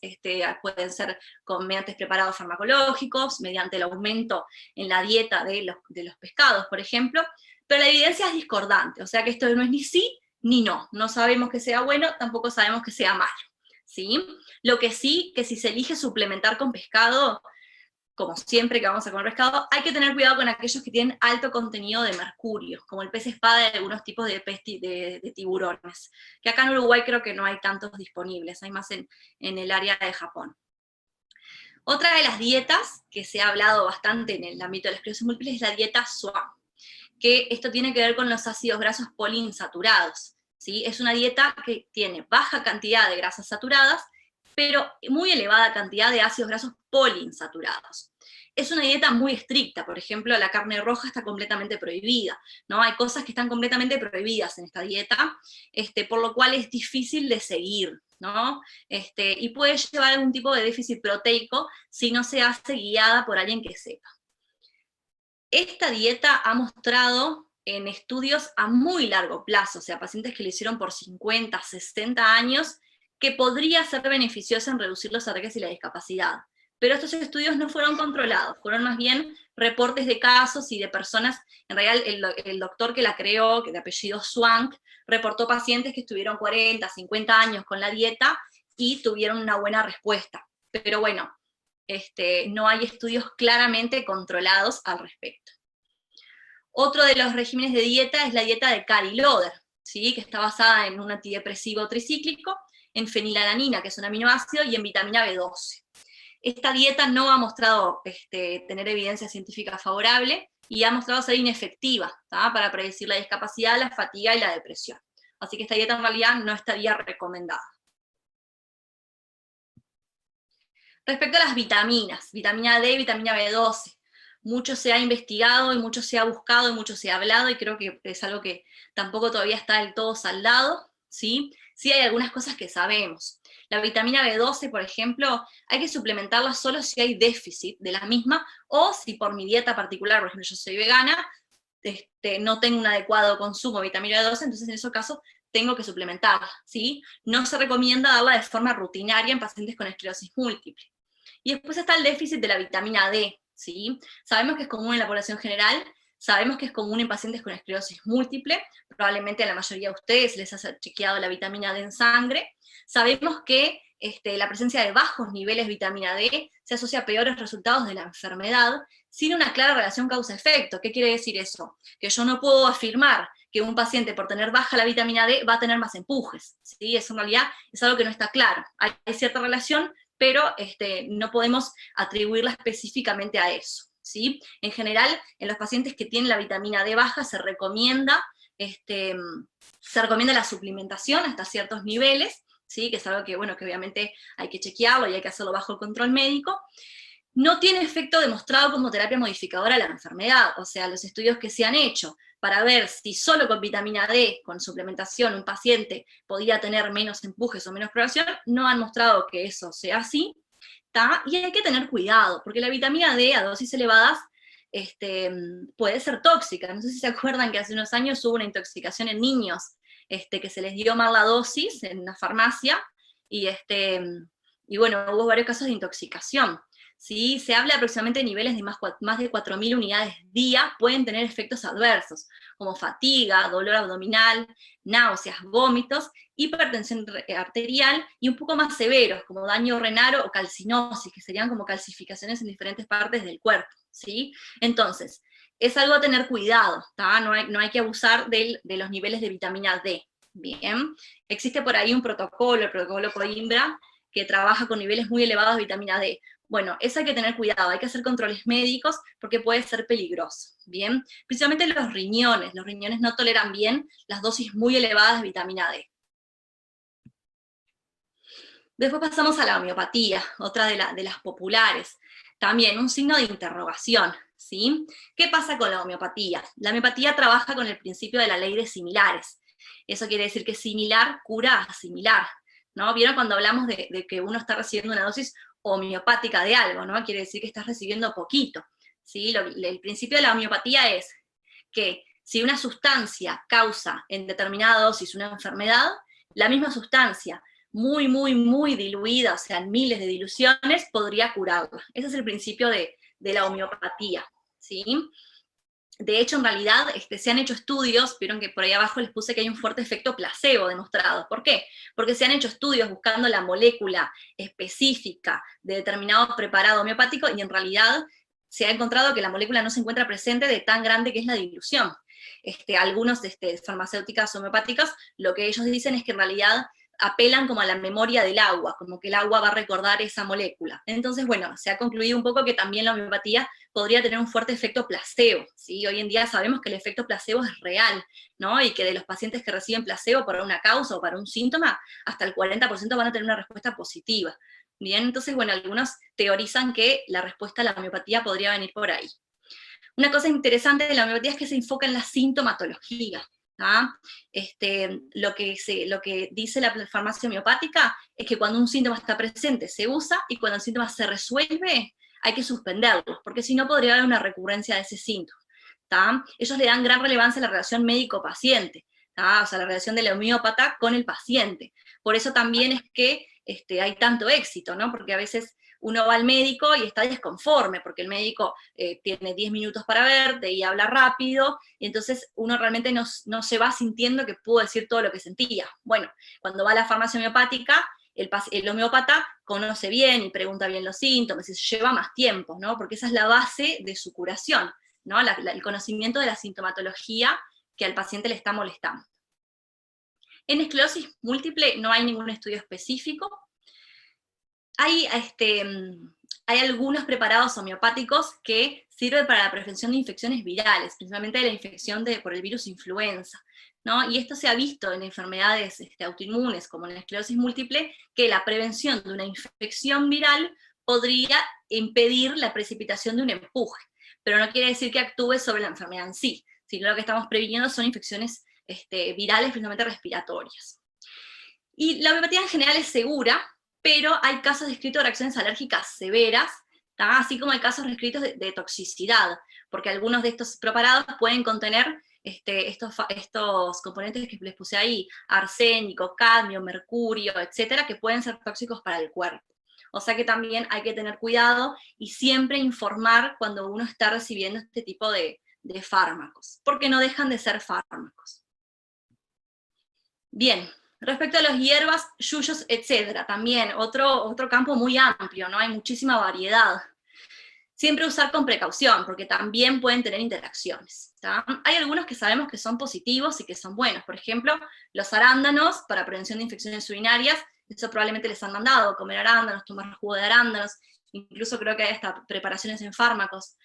pueden ser mediante preparados farmacológicos, mediante el aumento en la dieta de los pescados, por ejemplo, pero la evidencia es discordante, o sea que esto no es ni sí ni no. No sabemos que sea bueno, tampoco sabemos que sea malo, ¿sí? Lo que sí, que si se elige suplementar con pescado, como siempre que vamos a comer pescado, hay que tener cuidado con aquellos que tienen alto contenido de mercurio, como el pez espada y algunos tipos de tiburones, que acá en Uruguay creo que no hay tantos disponibles, hay más en el área de Japón. Otra de las dietas que se ha hablado bastante en el ámbito de la esclerosis múltiple es la dieta SWAM, que esto tiene que ver con los ácidos grasos poliinsaturados, ¿sí? Es una dieta que tiene baja cantidad de grasas saturadas, pero muy elevada cantidad de ácidos grasos poliinsaturados. Es una dieta muy estricta, por ejemplo, la carne roja está completamente prohibida, ¿no? Hay cosas que están completamente prohibidas en esta dieta, por lo cual es difícil de seguir, ¿no? Y puede llevar a algún tipo de déficit proteico si no se hace guiada por alguien que sepa. Esta dieta ha mostrado en estudios a muy largo plazo, o sea, pacientes que lo hicieron por 50, 60 años, que podría ser beneficiosa en reducir los ataques y la discapacidad. Pero estos estudios no fueron controlados, fueron más bien reportes de casos y de personas. En realidad, el doctor que la creó, que de apellido Swank, reportó pacientes que estuvieron 40, 50 años con la dieta y tuvieron una buena respuesta. Pero bueno, no hay estudios claramente controlados al respecto. Otro de los regímenes de dieta es la dieta de Cary-Loder, ¿sí? Que está basada en un antidepresivo tricíclico, en fenilalanina, que es un aminoácido, y en vitamina B12. Esta dieta no ha mostrado tener evidencia científica favorable y ha mostrado ser inefectiva, ¿tá? Para predecir la discapacidad, la fatiga y la depresión. Así que esta dieta en realidad no estaría recomendada. Respecto a las vitaminas, vitamina D y vitamina B12, mucho se ha investigado y mucho se ha buscado y mucho se ha hablado, y creo que es algo que tampoco todavía está del todo saldado, ¿sí? Sí hay algunas cosas que sabemos. La vitamina B12, por ejemplo, hay que suplementarla solo si hay déficit de la misma, o si por mi dieta particular, por ejemplo, yo soy vegana, no tengo un adecuado consumo de vitamina B12, entonces en esos casos tengo que suplementarla, ¿sí? No se recomienda darla de forma rutinaria en pacientes con esclerosis múltiple. Y después está el déficit de la vitamina D, ¿sí? Sabemos que es común en la población general, sabemos que es común en pacientes con esclerosis múltiple, probablemente a la mayoría de ustedes les ha chequeado la vitamina D en sangre. Sabemos que la presencia de bajos niveles de vitamina D se asocia a peores resultados de la enfermedad, sin una clara relación causa-efecto. ¿Qué quiere decir eso? Que yo no puedo afirmar que un paciente por tener baja la vitamina D va a tener más empujes, ¿sí? Eso en realidad es algo que no está claro. Hay cierta relación, pero no podemos atribuirla específicamente a eso, ¿sí? En general, en los pacientes que tienen la vitamina D baja se recomienda la suplementación hasta ciertos niveles, ¿sí? Que es algo que, bueno, que obviamente hay que chequearlo y hay que hacerlo bajo el control médico. No tiene efecto demostrado como terapia modificadora de la enfermedad, o sea, los estudios que se han hecho para ver si solo con vitamina D, con suplementación, un paciente podía tener menos empujes o menos progresión, no han mostrado que eso sea así, ¿tá? Y hay que tener cuidado, porque la vitamina D a dosis elevadas puede ser tóxica. No sé si se acuerdan que hace unos años hubo una intoxicación en niños, que se les dio mal la dosis en una farmacia, y bueno, hubo varios casos de intoxicación. ¿Sí? Se habla aproximadamente de niveles de más de 4.000 unidades día, pueden tener efectos adversos, como fatiga, dolor abdominal, náuseas, vómitos, hipertensión arterial, y un poco más severos, como daño renal o calcinosis, que serían como calcificaciones en diferentes partes del cuerpo, ¿sí? Entonces, es algo a tener cuidado, ¿tá? No hay que abusar de los niveles de vitamina D, ¿bien? Existe por ahí un protocolo, el protocolo Coimbra, que trabaja con niveles muy elevados de vitamina D. Bueno, eso hay que tener cuidado, hay que hacer controles médicos porque puede ser peligroso, ¿bien? Principalmente los riñones no toleran bien las dosis muy elevadas de vitamina D. Después pasamos a la homeopatía, otra de las populares. También un signo de interrogación, ¿sí? ¿Qué pasa con la homeopatía? La homeopatía trabaja con el principio de la ley de similares. Eso quiere decir que similar cura a similar, ¿no? ¿Vieron cuando hablamos de que uno está recibiendo una dosis homeopática de algo, ¿no? Quiere decir que estás recibiendo poquito, ¿sí? El principio de la homeopatía es que si una sustancia causa en determinada dosis una enfermedad, la misma sustancia, muy, muy, muy diluida, o sea, en miles de diluciones, podría curarla. Ese es el principio de la homeopatía, ¿sí? De hecho, en realidad, se han hecho estudios, vieron que por ahí abajo les puse que hay un fuerte efecto placebo demostrado. ¿Por qué? Porque se han hecho estudios buscando la molécula específica de determinado preparado homeopático, y en realidad se ha encontrado que la molécula no se encuentra presente de tan grande que es la dilución. Algunos farmacéuticas homeopáticas, lo que ellos dicen es que en realidad apelan como a la memoria del agua, como que el agua va a recordar esa molécula. Entonces, bueno, se ha concluido un poco que también la homeopatía podría tener un fuerte efecto placebo, ¿sí? Hoy en día sabemos que el efecto placebo es real, ¿no? Y que de los pacientes que reciben placebo para una causa o para un síntoma, hasta el 40% van a tener una respuesta positiva. Bien, entonces, bueno, algunos teorizan que la respuesta a la homeopatía podría venir por ahí. Una cosa interesante de la homeopatía es que se enfoca en la sintomatología. Lo que dice la farmacia homeopática es que cuando un síntoma está presente se usa, y cuando el síntoma se resuelve hay que suspenderlo, porque si no podría haber una recurrencia de ese síntoma. Ellos le dan gran relevancia a la relación médico-paciente, o sea, la relación del homeópata con el paciente. Por eso también es que hay tanto éxito, ¿no? Porque a veces uno va al médico y está desconforme, porque el médico tiene 10 minutos para verte y habla rápido, y entonces uno realmente no se va sintiendo que pudo decir todo lo que sentía. Bueno, cuando va a la farmacia homeopática, el homeópata conoce bien y pregunta bien los síntomas, y se lleva más tiempo, ¿no? Porque esa es la base de su curación, ¿no? El conocimiento de la sintomatología que al paciente le está molestando. En esclerosis múltiple no hay ningún estudio específico. Hay algunos preparados homeopáticos que sirven para la prevención de infecciones virales, principalmente de la infección por el virus influenza, ¿no? Y esto se ha visto en enfermedades autoinmunes, como en la esclerosis múltiple, que la prevención de una infección viral podría impedir la precipitación de un empuje, pero no quiere decir que actúe sobre la enfermedad en sí, sino lo que estamos previniendo son infecciones virales, principalmente respiratorias. Y la homeopatía en general es segura, pero hay casos descritos de reacciones alérgicas severas, así como hay casos descritos de toxicidad, porque algunos de estos preparados pueden contener estos componentes que les puse ahí, arsénico, cadmio, mercurio, etcétera, que pueden ser tóxicos para el cuerpo. O sea que también hay que tener cuidado y siempre informar cuando uno está recibiendo este tipo de fármacos, porque no dejan de ser fármacos. Bien. Respecto a las hierbas, yuyos, etc., también otro campo muy amplio, ¿no? Hay muchísima variedad. Siempre usar con precaución, porque también pueden tener interacciones. Hay algunos que sabemos que son positivos y que son buenos. Por ejemplo, los arándanos para prevención de infecciones urinarias, eso probablemente les han mandado, comer arándanos, tomar jugo de arándanos, incluso creo que hay hasta preparaciones en fármacos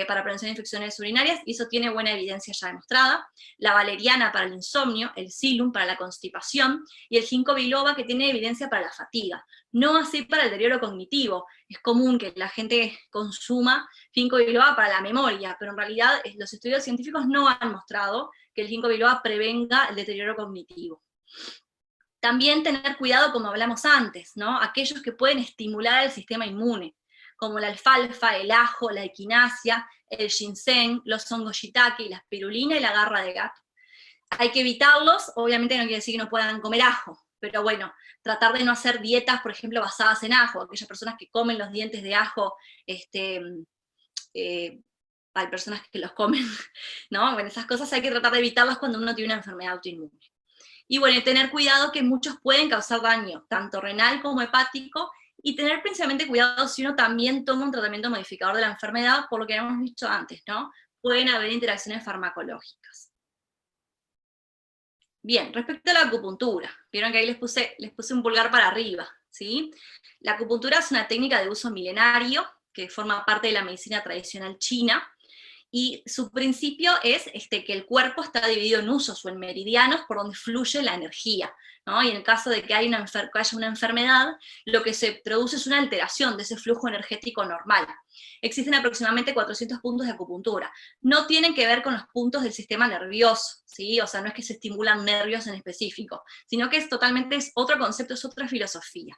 para prevención de infecciones urinarias, y eso tiene buena evidencia ya demostrada. La valeriana para el insomnio, el psyllum para la constipación, y el ginkgo biloba, que tiene evidencia para la fatiga. No así para el deterioro cognitivo. Es común que la gente consuma ginkgo biloba para la memoria, pero en realidad los estudios científicos no han mostrado que el ginkgo biloba prevenga el deterioro cognitivo. También tener cuidado, como hablamos antes, ¿no? Aquellos que pueden estimular el sistema inmune, como la alfalfa, el ajo, la equinacia, el ginseng, los hongos shiitake, la espirulina y la garra de gato. Hay que evitarlos, obviamente no quiere decir que no puedan comer ajo, pero bueno, tratar de no hacer dietas, por ejemplo, basadas en ajo. Aquellas personas que comen los dientes de ajo, hay personas que los comen, ¿no? Bueno, esas cosas hay que tratar de evitarlas cuando uno tiene una enfermedad autoinmune. Y bueno, tener cuidado que muchos pueden causar daño, tanto renal como hepático, y tener principalmente cuidado si uno también toma un tratamiento modificador de la enfermedad, por lo que hemos dicho antes, ¿no? Pueden haber interacciones farmacológicas. Bien, respecto a la acupuntura, vieron que ahí les puse un pulgar para arriba, ¿sí? La acupuntura es una técnica de uso milenario que forma parte de la medicina tradicional china, y su principio es que el cuerpo está dividido en usos o en meridianos por donde fluye la energía, ¿no? Y en el caso de que haya una enfermedad, lo que se produce es una alteración de ese flujo energético normal. Existen aproximadamente 400 puntos de acupuntura. No tienen que ver con los puntos del sistema nervioso, ¿sí? O sea, no es que se estimulan nervios en específico, sino que es otro concepto, es otra filosofía.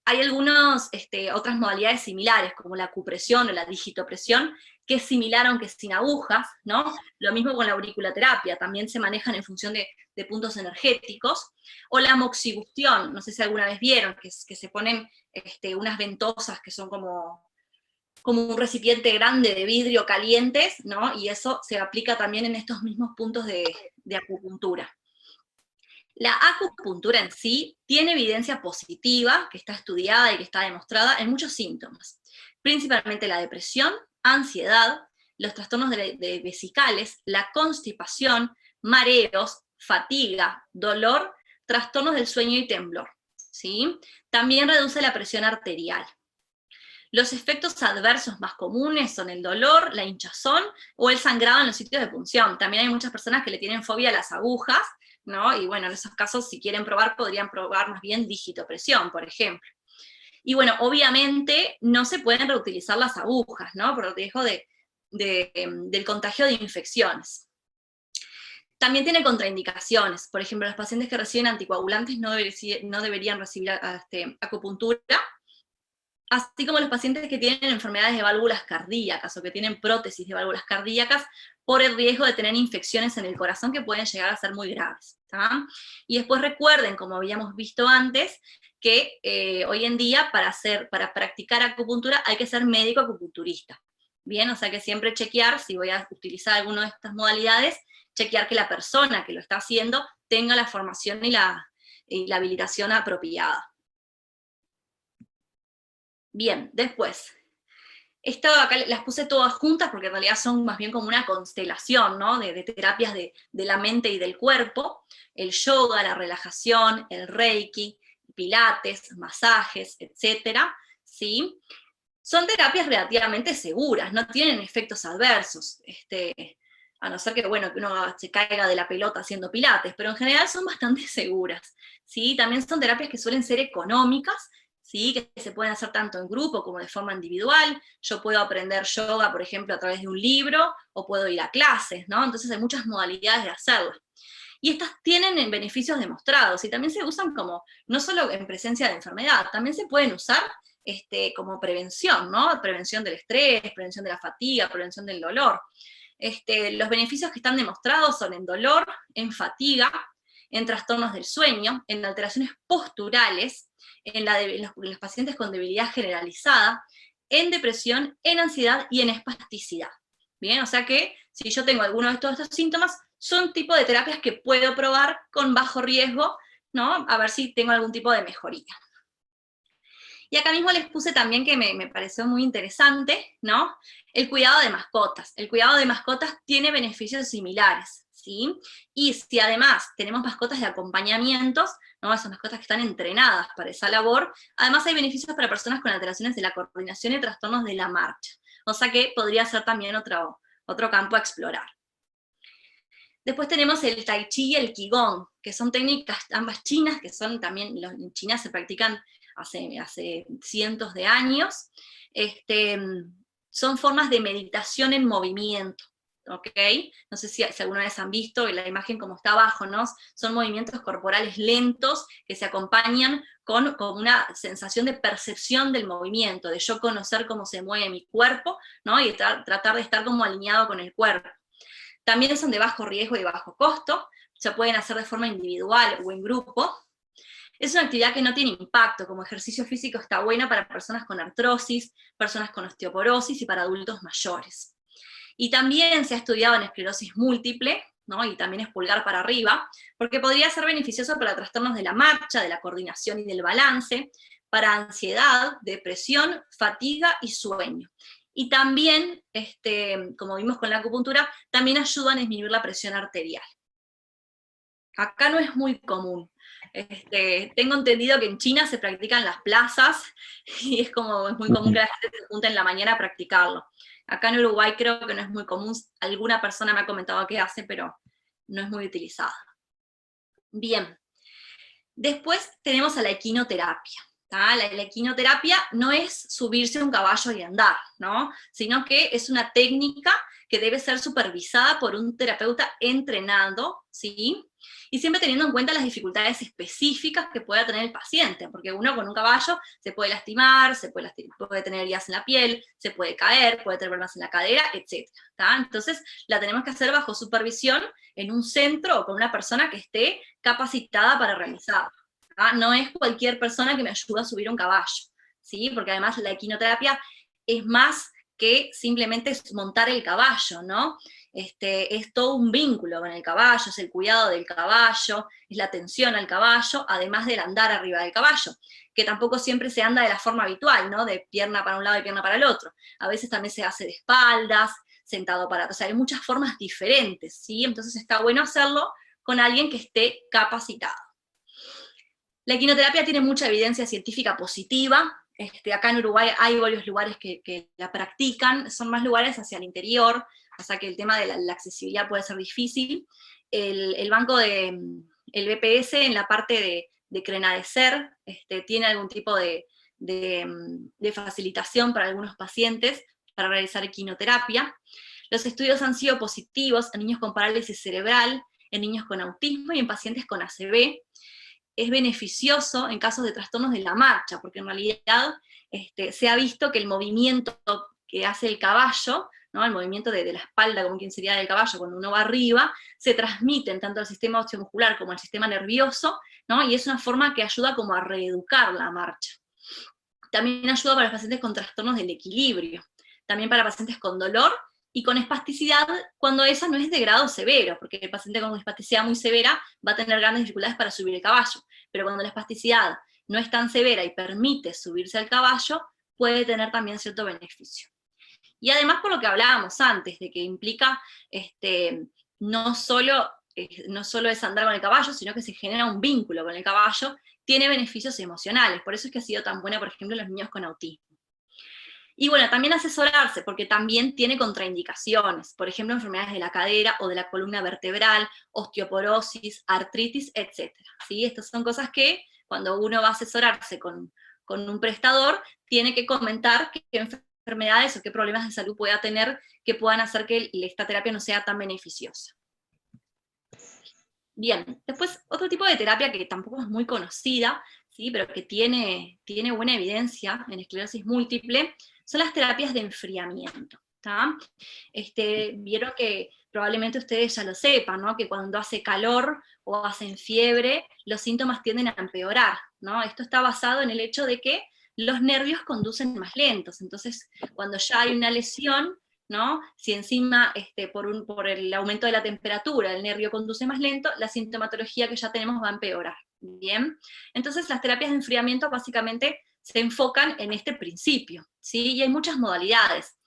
Hay otras modalidades similares, como la acupresión o la digitopresión, que es similar aunque sin agujas, ¿no? Lo mismo con la auriculaterapia, también se manejan en función de puntos energéticos. O la moxibustión, no sé si alguna vez vieron, que se ponen unas ventosas que son como como un recipiente grande de vidrio calientes, ¿no? Y eso se aplica también en estos mismos puntos de acupuntura. La acupuntura en sí tiene evidencia positiva, que está estudiada y que está demostrada en muchos síntomas, principalmente la depresión, ansiedad, los trastornos de vesicales, la constipación, mareos, fatiga, dolor, trastornos del sueño y temblor, ¿sí? También reduce la presión arterial. Los efectos adversos más comunes son el dolor, la hinchazón o el sangrado en los sitios de punción. También hay muchas personas que le tienen fobia a las agujas, ¿no? Y bueno, en esos casos, si quieren probar, podrían probar más bien digitopresión, por ejemplo. Y bueno, obviamente no se pueden reutilizar las agujas, ¿no? Por el riesgo del contagio de infecciones. También tiene contraindicaciones. Por ejemplo, los pacientes que reciben anticoagulantes no deberían recibir acupuntura, así como los pacientes que tienen enfermedades de válvulas cardíacas o que tienen prótesis de válvulas cardíacas por el riesgo de tener infecciones en el corazón que pueden llegar a ser muy graves. ¿tá? Y después recuerden, como habíamos visto antes, que hoy en día para practicar acupuntura hay que ser médico acupunturista. Bien, o sea que siempre chequear, si voy a utilizar alguna de estas modalidades, chequear que la persona que lo está haciendo tenga la formación y la habilitación apropiada. Bien, después, acá las puse todas juntas porque en realidad son más bien como una constelación, ¿no? de terapias de la mente y del cuerpo, el yoga, la relajación, el reiki, pilates, masajes, etcétera, ¿sí? Son terapias relativamente seguras, no tienen efectos adversos, a no ser que, bueno, que uno se caiga de la pelota haciendo pilates, pero en general son bastante seguras, ¿sí? También son terapias que suelen ser económicas, ¿sí? Que se pueden hacer tanto en grupo como de forma individual. Yo puedo aprender yoga, por ejemplo, a través de un libro, o puedo ir a clases, ¿no? Entonces hay muchas modalidades de hacerlo. Y estas tienen beneficios demostrados, y también se usan como, no solo en presencia de enfermedad, también se pueden usar como prevención, ¿no? Prevención del estrés, prevención de la fatiga, prevención del dolor. Los beneficios que están demostrados son en dolor, en fatiga, en trastornos del sueño, en alteraciones posturales, en los pacientes con debilidad generalizada, en depresión, en ansiedad y en espasticidad. Bien, o sea que si yo tengo alguno de todos estos síntomas, son tipo de terapias que puedo probar con bajo riesgo, ¿no? A ver si tengo algún tipo de mejoría. Y acá mismo les puse también que me pareció muy interesante, ¿no? El cuidado de mascotas. El cuidado de mascotas tiene beneficios similares, ¿sí? Y si además tenemos mascotas de acompañamientos, ¿no? Esas mascotas que están entrenadas para esa labor, además hay beneficios para personas con alteraciones de la coordinación y trastornos de la marcha. O sea que podría ser también otro campo a explorar. Después tenemos el tai chi y el qigong, que son técnicas ambas chinas, que son también, en China se practican hace cientos de años. Son formas de meditación en movimiento, ¿ok? No sé si alguna vez han visto la imagen como está abajo, ¿no? Son movimientos corporales lentos que se acompañan con una sensación de percepción del movimiento, de yo conocer cómo se mueve mi cuerpo, ¿no? Y tratar de estar como alineado con el cuerpo. También son de bajo riesgo y bajo costo, se pueden hacer de forma individual o en grupo. Es una actividad que no tiene impacto, como ejercicio físico está buena para personas con artrosis, personas con osteoporosis y para adultos mayores. Y también se ha estudiado en esclerosis múltiple, ¿no? Y también es pulgar para arriba, porque podría ser beneficioso para trastornos de la marcha, de la coordinación y del balance, para ansiedad, depresión, fatiga y sueño. Y también, como vimos con la acupuntura, también ayudan a disminuir la presión arterial. Acá no es muy común. Tengo entendido que en China se practican las plazas, y es muy común que la gente se junte en la mañana a practicarlo. Acá en Uruguay creo que no es muy común, alguna persona me ha comentado que hace, pero no es muy utilizada. Bien, después tenemos a la equinoterapia. La equinoterapia no es subirse a un caballo y andar, ¿no? Sino que es una técnica que debe ser supervisada por un terapeuta entrenado, ¿sí? Y siempre teniendo en cuenta las dificultades específicas que pueda tener el paciente, porque uno con un caballo se puede lastimar, puede tener heridas en la piel, se puede caer, puede tener problemas en la cadera, etc. Entonces la tenemos que hacer bajo supervisión en un centro o con una persona que esté capacitada para realizarlo. No es cualquier persona que me ayuda a subir un caballo, ¿sí? Porque además la equinoterapia es más que simplemente montar el caballo, ¿no? Es todo un vínculo con el caballo, es el cuidado del caballo, es la atención al caballo, además del andar arriba del caballo, que tampoco siempre se anda de la forma habitual, ¿no? De pierna para un lado y pierna para el otro. A veces también se hace de espaldas, sentado para atrás, o sea, hay muchas formas diferentes, ¿sí? Entonces está bueno hacerlo con alguien que esté capacitado. La equinoterapia tiene mucha evidencia científica positiva. Acá en Uruguay hay varios lugares que la practican, son más lugares hacia el interior, o sea que el tema de la accesibilidad puede ser difícil. El banco el BPS en la parte de Crenadecer tiene algún tipo de facilitación para algunos pacientes para realizar equinoterapia. Los estudios han sido positivos en niños con parálisis cerebral, en niños con autismo y en pacientes con ACV. Es beneficioso en casos de trastornos de la marcha, porque en realidad se ha visto que el movimiento que hace el caballo, ¿no? El movimiento de la espalda, como quien sería del caballo, cuando uno va arriba, se transmiten tanto al sistema osteomuscular como al sistema nervioso, ¿no? Y es una forma que ayuda como a reeducar la marcha. También ayuda para los pacientes con trastornos del equilibrio, también para pacientes con dolor y con espasticidad cuando esa no es de grado severo, porque el paciente con espasticidad muy severa va a tener grandes dificultades para subir el caballo, pero cuando la espasticidad no es tan severa y permite subirse al caballo, puede tener también cierto beneficio. Y además por lo que hablábamos antes, de que implica no solo es andar con el caballo, sino que se genera un vínculo con el caballo, tiene beneficios emocionales, por eso es que ha sido tan buena, por ejemplo, en los niños con autismo. Y bueno, también asesorarse, porque también tiene contraindicaciones, por ejemplo, enfermedades de la cadera o de la columna vertebral, osteoporosis, artritis, etc. ¿Sí? Estas son cosas que cuando uno va a asesorarse con un prestador, tiene que comentar qué enfermedades o qué problemas de salud pueda tener que puedan hacer que esta terapia no sea tan beneficiosa. Bien, después otro tipo de terapia que tampoco es muy conocida, ¿sí? Pero que tiene buena evidencia en esclerosis múltiple, son las terapias de enfriamiento. ¿Tá? Vieron que probablemente ustedes ya lo sepan, ¿no? Que cuando hace calor o hacen fiebre, los síntomas tienden a empeorar, ¿no? Esto está basado en el hecho de que los nervios conducen más lentos, entonces cuando ya hay una lesión, ¿no? Si encima por el aumento de la temperatura el nervio conduce más lento, la sintomatología que ya tenemos va a empeorar. Bien, entonces las terapias de enfriamiento básicamente se enfocan en este principio, ¿sí? Y hay muchas modalidades.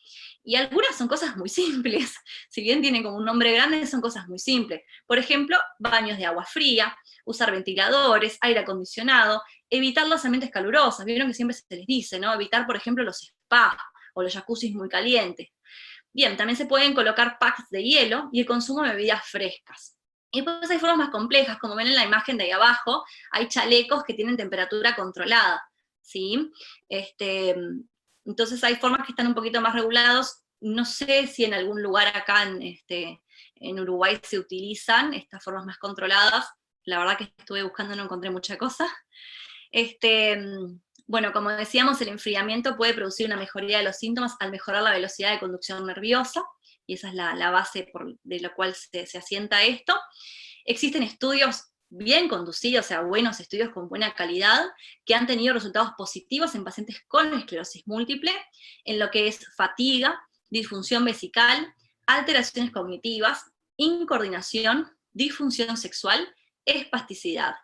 Y algunas son cosas muy simples, si bien tienen como un nombre grande, son cosas muy simples. Por ejemplo, baños de agua fría, usar ventiladores, aire acondicionado, evitar los ambientes calurosos. Vieron que siempre se les dice, ¿no? Evitar, por ejemplo, los spas o los jacuzzis muy calientes. Bien, también se pueden colocar packs de hielo y el consumo de bebidas frescas. Y después hay formas más complejas, como ven en la imagen de ahí abajo, hay chalecos que tienen temperatura controlada, ¿sí? Entonces hay formas que están un poquito más regulados. No sé si en algún lugar acá en Uruguay se utilizan estas formas más controladas. La verdad que estuve buscando y no encontré mucha cosa. Bueno, como decíamos, el enfriamiento puede producir una mejoría de los síntomas al mejorar la velocidad de conducción nerviosa, y esa es la base de la cual se asienta esto. Existen estudios bien conducidos, o sea, buenos estudios con buena calidad, que han tenido resultados positivos en pacientes con esclerosis múltiple, en lo que es fatiga, disfunción vesical, alteraciones cognitivas, incoordinación, disfunción sexual, espasticidad,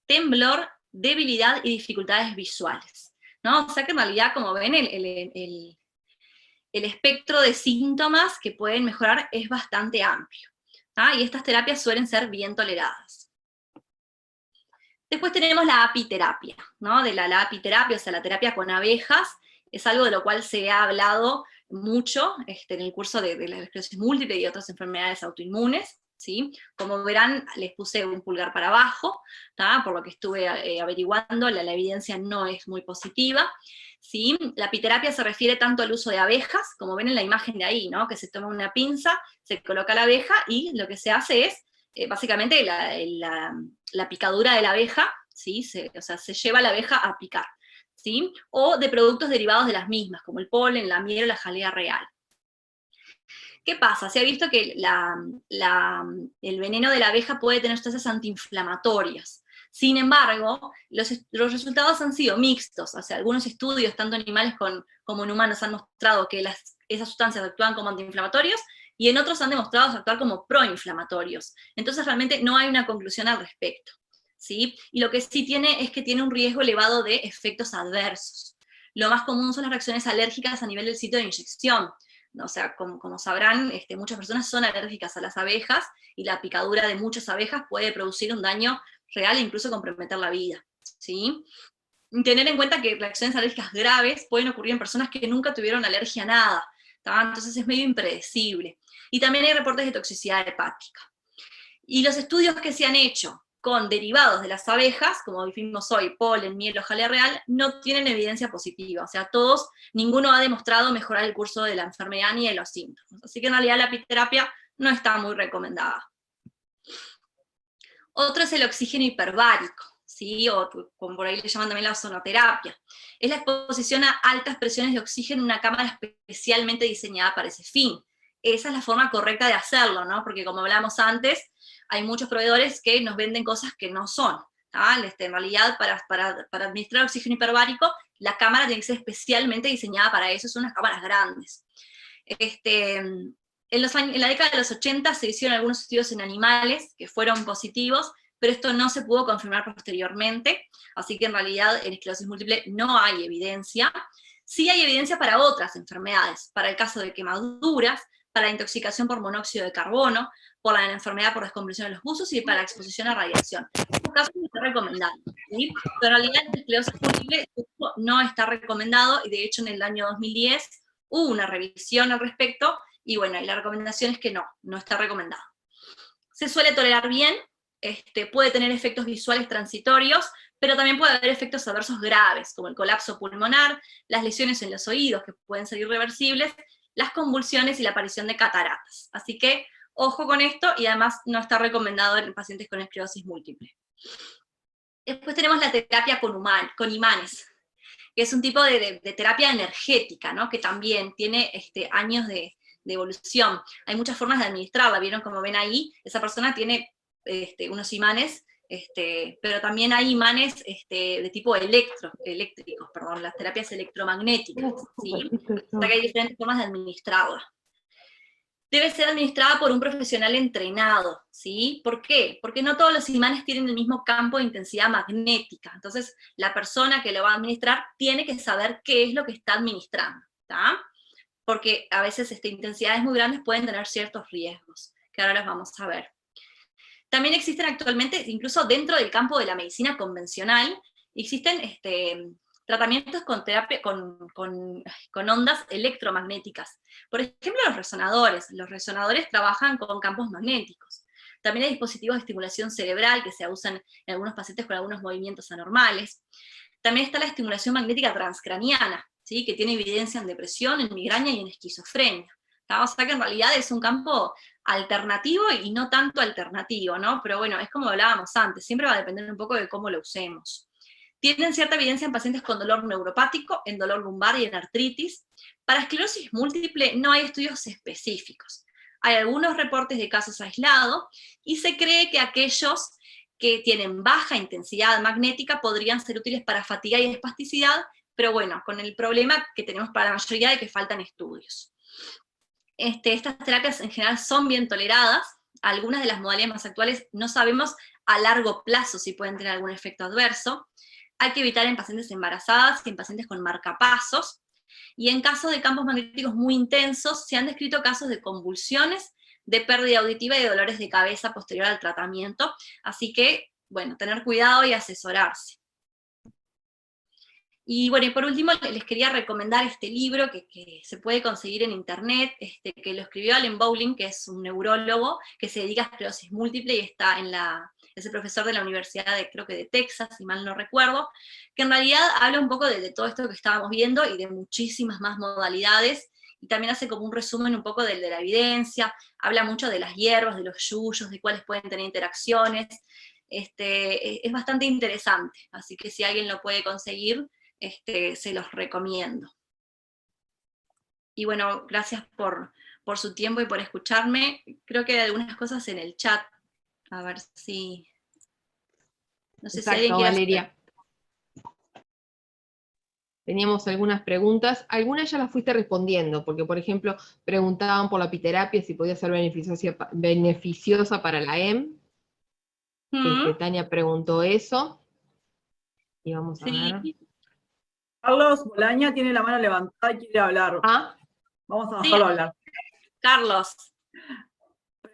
temblor, debilidad y dificultades visuales, ¿no? O sea que en realidad, como ven, el espectro de síntomas que pueden mejorar es bastante amplio, ¿tá? Y estas terapias suelen ser bien toleradas. Después tenemos la apiterapia, ¿no? De la apiterapia, o sea, la terapia con abejas, es algo de lo cual se ha hablado mucho en el curso de la esclerosis múltiple y otras enfermedades autoinmunes, ¿sí? Como verán, les puse un pulgar para abajo, ¿tá? Por lo que estuve averiguando, la evidencia no es muy positiva, ¿sí? La apiterapia se refiere tanto al uso de abejas, como ven en la imagen de ahí, ¿no? Que se toma una pinza, se coloca la abeja, y lo que se hace es, básicamente, la picadura de la abeja, ¿sí? O sea, se lleva la abeja a picar, ¿sí? O de productos derivados de las mismas, como el polen, la miel o la jalea real. ¿Qué pasa? Se ha visto que el veneno de la abeja puede tener sustancias antiinflamatorias, Sin embargo, los resultados han sido mixtos, o sea, algunos estudios, tanto en animales como en humanos, han mostrado que esas sustancias actúan como antiinflamatorios, y en otros han demostrado actuar como proinflamatorios. Entonces realmente no hay una conclusión al respecto, ¿sí? Y lo que sí tiene es que tiene un riesgo elevado de efectos adversos. Lo más común son las reacciones alérgicas a nivel del sitio de inyección. O sea, como sabrán, muchas personas son alérgicas a las abejas, y la picadura de muchas abejas puede producir un daño real e incluso comprometer la vida, ¿sí? Tener en cuenta que reacciones alérgicas graves pueden ocurrir en personas que nunca tuvieron alergia a nada, ¿tá? Entonces es medio impredecible. Y también hay reportes de toxicidad hepática. Y los estudios que se han hecho con derivados de las abejas, como vimos hoy, polen, miel o jalea real, no tienen evidencia positiva. O sea, ninguno ha demostrado mejorar el curso de la enfermedad ni de los síntomas. Así que en realidad la apiterapia no está muy recomendada. Otro es el oxígeno hiperbárico, ¿sí? O como por ahí le llaman también la ozonoterapia. Es la exposición a altas presiones de oxígeno en una cámara especialmente diseñada para ese fin. Esa es la forma correcta de hacerlo, ¿no? Porque como hablamos antes, hay muchos proveedores que nos venden cosas que no son. En realidad, para administrar oxígeno hiperbárico, la cámara tiene que ser especialmente diseñada para eso, son unas cámaras grandes. En la década de los 80 se hicieron algunos estudios en animales que fueron positivos, pero esto no se pudo confirmar posteriormente, así que en realidad en esclerosis múltiple no hay evidencia. Sí hay evidencia para otras enfermedades, para el caso de quemaduras, para la intoxicación por monóxido de carbono, por la enfermedad por descompresión de los buzos y para la exposición a radiación. En estos casos no está recomendado, ¿sí? Pero en realidad la esclerosis múltiple no está recomendado, y de hecho en el año 2010 hubo una revisión al respecto, y bueno, y la recomendación es que no está recomendado. Se suele tolerar bien, puede tener efectos visuales transitorios, pero también puede haber efectos adversos graves, como el colapso pulmonar, las lesiones en los oídos, que pueden ser irreversibles, las convulsiones y la aparición de cataratas. Así que, ojo con esto, y además no está recomendado en pacientes con esclerosis múltiple. Después tenemos la terapia con imanes, que es un tipo de terapia energética, ¿no? Que también tiene años de evolución. Hay muchas formas de administrarla, ¿vieron? Como ven ahí, esa persona tiene unos imanes, pero también hay imanes de tipo eléctricos, las terapias electromagnéticas, ¿sí? O sea que hay diferentes formas de administrarla. Debe ser administrada por un profesional entrenado, ¿sí? ¿Por qué? Porque no todos los imanes tienen el mismo campo de intensidad magnética. Entonces, la persona que lo va a administrar tiene que saber qué es lo que está administrando, ¿tá? Porque a veces intensidades muy grandes pueden tener ciertos riesgos, que ahora los vamos a ver. También existen actualmente, incluso dentro del campo de la medicina convencional, existen tratamientos con terapia, con ondas electromagnéticas. Por ejemplo, los resonadores. Los resonadores trabajan con campos magnéticos. También hay dispositivos de estimulación cerebral que se usan en algunos pacientes con algunos movimientos anormales. También está la estimulación magnética transcraniana, ¿sí? Que tiene evidencia en depresión, en migraña y en esquizofrenia. O sea que en realidad es un campo alternativo y no tanto alternativo, ¿no? Pero bueno, es como hablábamos antes, siempre va a depender un poco de cómo lo usemos. Tienen cierta evidencia en pacientes con dolor neuropático, en dolor lumbar y en artritis. Para esclerosis múltiple no hay estudios específicos. Hay algunos reportes de casos aislados, y se cree que aquellos que tienen baja intensidad magnética podrían ser útiles para fatiga y espasticidad, pero bueno, con el problema que tenemos para la mayoría de que faltan estudios. Estas terapias en general son bien toleradas. Algunas de las modalidades más actuales no sabemos a largo plazo si pueden tener algún efecto adverso. Hay que evitar en pacientes embarazadas y en pacientes con marcapasos. Y en casos de campos magnéticos muy intensos, se han descrito casos de convulsiones, de pérdida auditiva y de dolores de cabeza posterior al tratamiento. Así que, bueno, tener cuidado y asesorarse. Y bueno, y por último les quería recomendar este libro que se puede conseguir en internet, que lo escribió Allen Bowling, que es un neurólogo que se dedica a esclerosis múltiple y está es el profesor de la Universidad creo que de Texas, si mal no recuerdo, que en realidad habla un poco de todo esto que estábamos viendo y de muchísimas más modalidades, y también hace como un resumen un poco de la evidencia, habla mucho de las hierbas, de los yuyos, de cuáles pueden tener interacciones. Es bastante interesante, así que si alguien lo puede conseguir, se los recomiendo. Y bueno, gracias por su tiempo y por escucharme. Creo que hay algunas cosas en el chat. A ver si... No sé si alguien quiere Valeria. Teníamos algunas preguntas, algunas ya las fuiste respondiendo, porque por ejemplo preguntaban por la apiterapia si podía ser beneficiosa para la EM. Tania preguntó eso. Y vamos a ver. Carlos Bolaña tiene la mano levantada y quiere hablar. Vamos a dejarlo hablar. Carlos.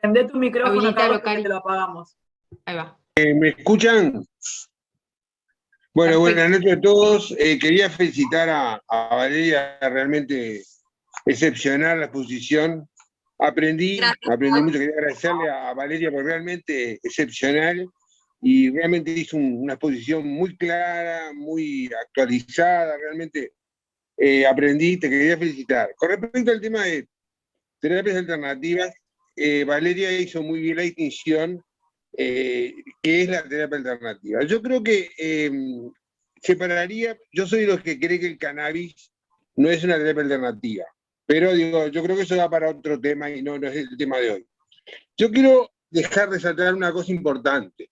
Prende tu micrófono, Habilitalo, Carlos, que te lo apagamos. Ahí va. ¿Me escuchan? Bueno, buenas noches a todos. Quería felicitar a Valeria, realmente excepcional la exposición. Aprendí mucho, quería agradecerle a Valeria por realmente excepcional y realmente hizo una exposición muy clara, muy actualizada, realmente aprendí, te quería felicitar. Con respecto al tema de terapias alternativas, Valeria hizo muy bien la distinción que es la terapia alternativa. Yo creo que separaría, yo soy de los que cree que el cannabis no es una terapia alternativa, pero digo, yo creo que eso va para otro tema y no es el tema de hoy. Yo quiero dejar de saltar una cosa importante.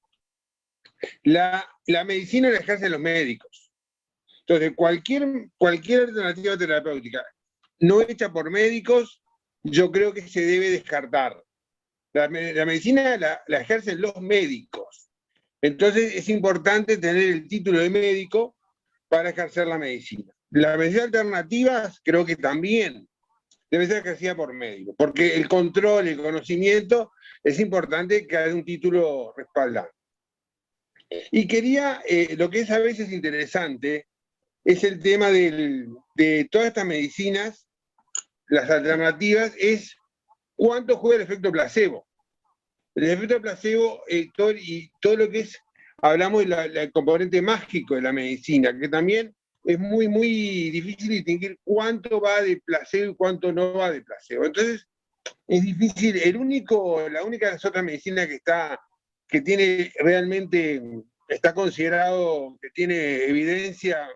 La medicina la ejercen los médicos. Entonces, cualquier alternativa terapéutica no hecha por médicos, yo creo que se debe descartar. La medicina la ejercen los médicos. Entonces es importante tener el título de médico para ejercer la medicina. Las medicinas alternativas creo que también debe ser ejercida por médicos, porque el control, el conocimiento, es importante que haya un título respaldado. Y quería, lo que es a veces interesante, es el tema de todas estas medicinas, las alternativas, es cuánto juega el efecto placebo. El efecto placebo y todo lo que es, hablamos del componente mágico de la medicina, que también es muy, muy difícil distinguir cuánto va de placebo y cuánto no va de placebo. Entonces, es difícil. La única de las otras medicinas que tiene realmente, está considerado, que tiene evidencia,